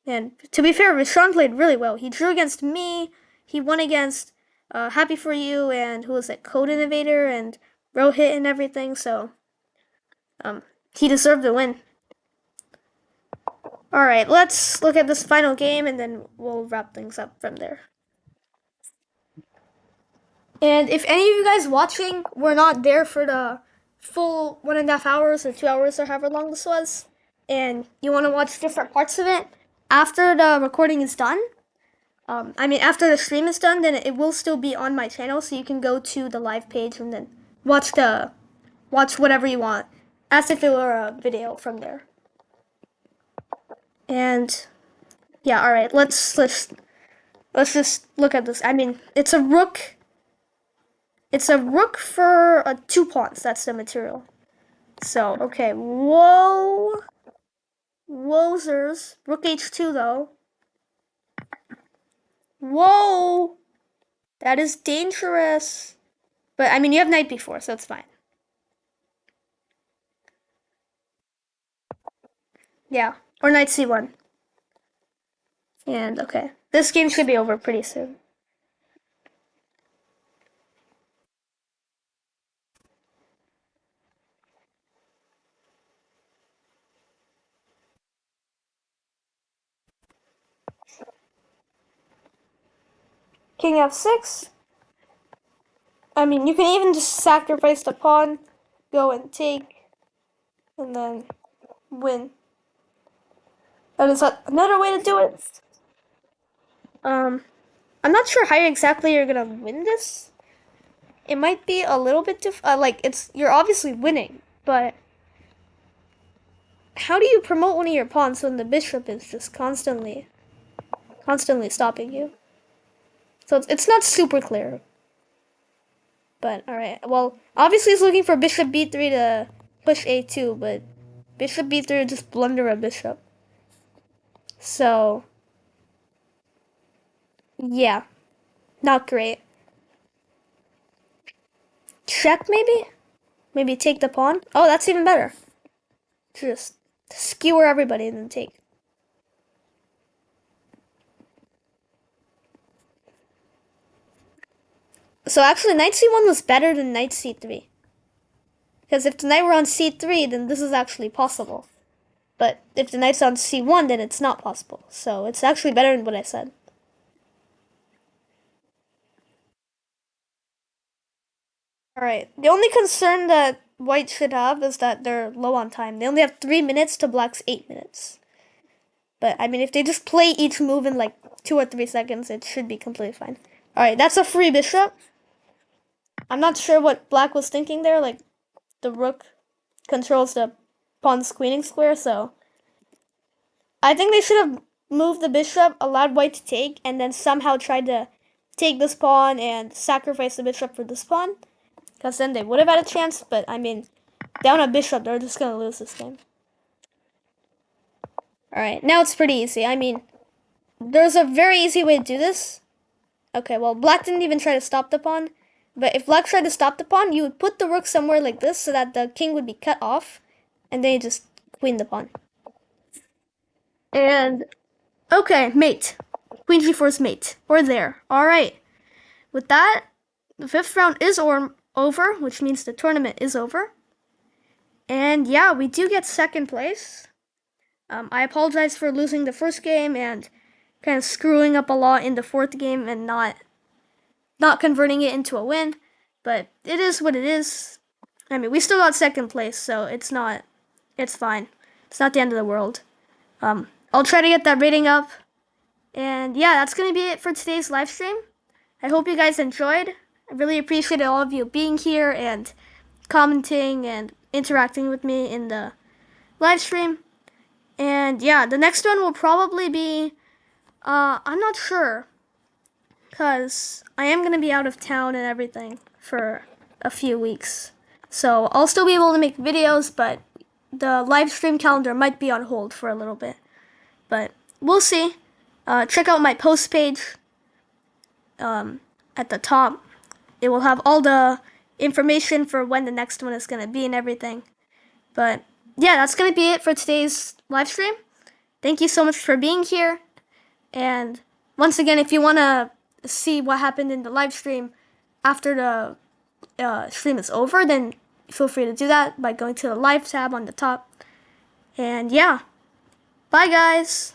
And to be fair, Rishon played really well. He drew against me, he won against Happy For You, and who was it, Code Innovator, and Rohit and everything, so he deserved the win. Alright, let's look at this final game, and then we'll wrap things up from there. And if any of you guys watching were not there for the full 1.5 hours or 2 hours or however long this was, and you want to watch different parts of it, after the recording is done, after the stream is done, then it will still be on my channel, so you can go to the live page and then watch whatever you want, as if it were a video from there. And yeah, all right, let's just look at this. I mean, it's a rook. It's a rook for 2 pawns. That's the material. So okay, whoa, wowzers. Rook h2 though. Whoa, that is dangerous. But I mean, you have knight b4, so it's fine. Yeah, or knight c1. And okay, this game should be over pretty soon. King f6. I mean, you can even just sacrifice the pawn, go and take, and then win. That is another way to do it. I'm not sure how exactly you're gonna win this. It might be a little bit like you're obviously winning, but how do you promote one of your pawns when the bishop is just constantly stopping you? So it's not super clear. But alright, well, obviously he's looking for bishop b3 to push a2, but bishop b3 would just blunder a bishop. So, yeah, not great. Check maybe? Maybe take the pawn? Oh, that's even better. Just skewer everybody and then take. So actually, knight c1 was better than knight c3. Because if the knight were on c3, then this is actually possible. But if the knight's on c1, then it's not possible. So it's actually better than what I said. Alright, the only concern that white should have is that they're low on time. They only have 3 minutes to black's 8 minutes. But, I mean, if they just play each move in like 2 or 3 seconds, it should be completely fine. Alright, that's a free bishop. I'm not sure what black was thinking there. Like, the rook controls the pawn's queening square, so I think they should have moved the bishop, allowed white to take, and then somehow tried to take this pawn and sacrifice the bishop for this pawn. Because then they would have had a chance, but I mean, down a bishop, they're just going to lose this game. Alright, now it's pretty easy. I mean, there's a very easy way to do this. Okay, well, black didn't even try to stop the pawn. But if black tried to stop the pawn, you would put the rook somewhere like this so that the king would be cut off. And then you just queen the pawn. And, okay, mate. Queen g4 is mate. We're there. Alright. With that, the 5th round is over, which means the tournament is over. And yeah, we do get 2nd place. I apologize for losing the 1st game and kind of screwing up a lot in the 4th game and not converting it into a win. But it is what it is. I mean, we still got 2nd place, so it's fine. It's not the end of the world. I'll try to get that rating up. And yeah, that's going to be it for today's live stream. I hope you guys enjoyed. I really appreciate all of you being here and commenting and interacting with me in the live stream. And yeah, the next one will probably be, I'm not sure, because I am going to be out of town and everything for a few weeks. So I'll still be able to make videos, but the live stream calendar might be on hold for a little bit. But we'll see. Check out my post page at the top. It will have all the information for when the next one is going to be and everything. But yeah, that's going to be it for today's live stream. Thank you so much for being here. And once again, if you want to see what happened in the live stream after the stream is over, then feel free to do that by going to the live tab on the top. And yeah, bye guys.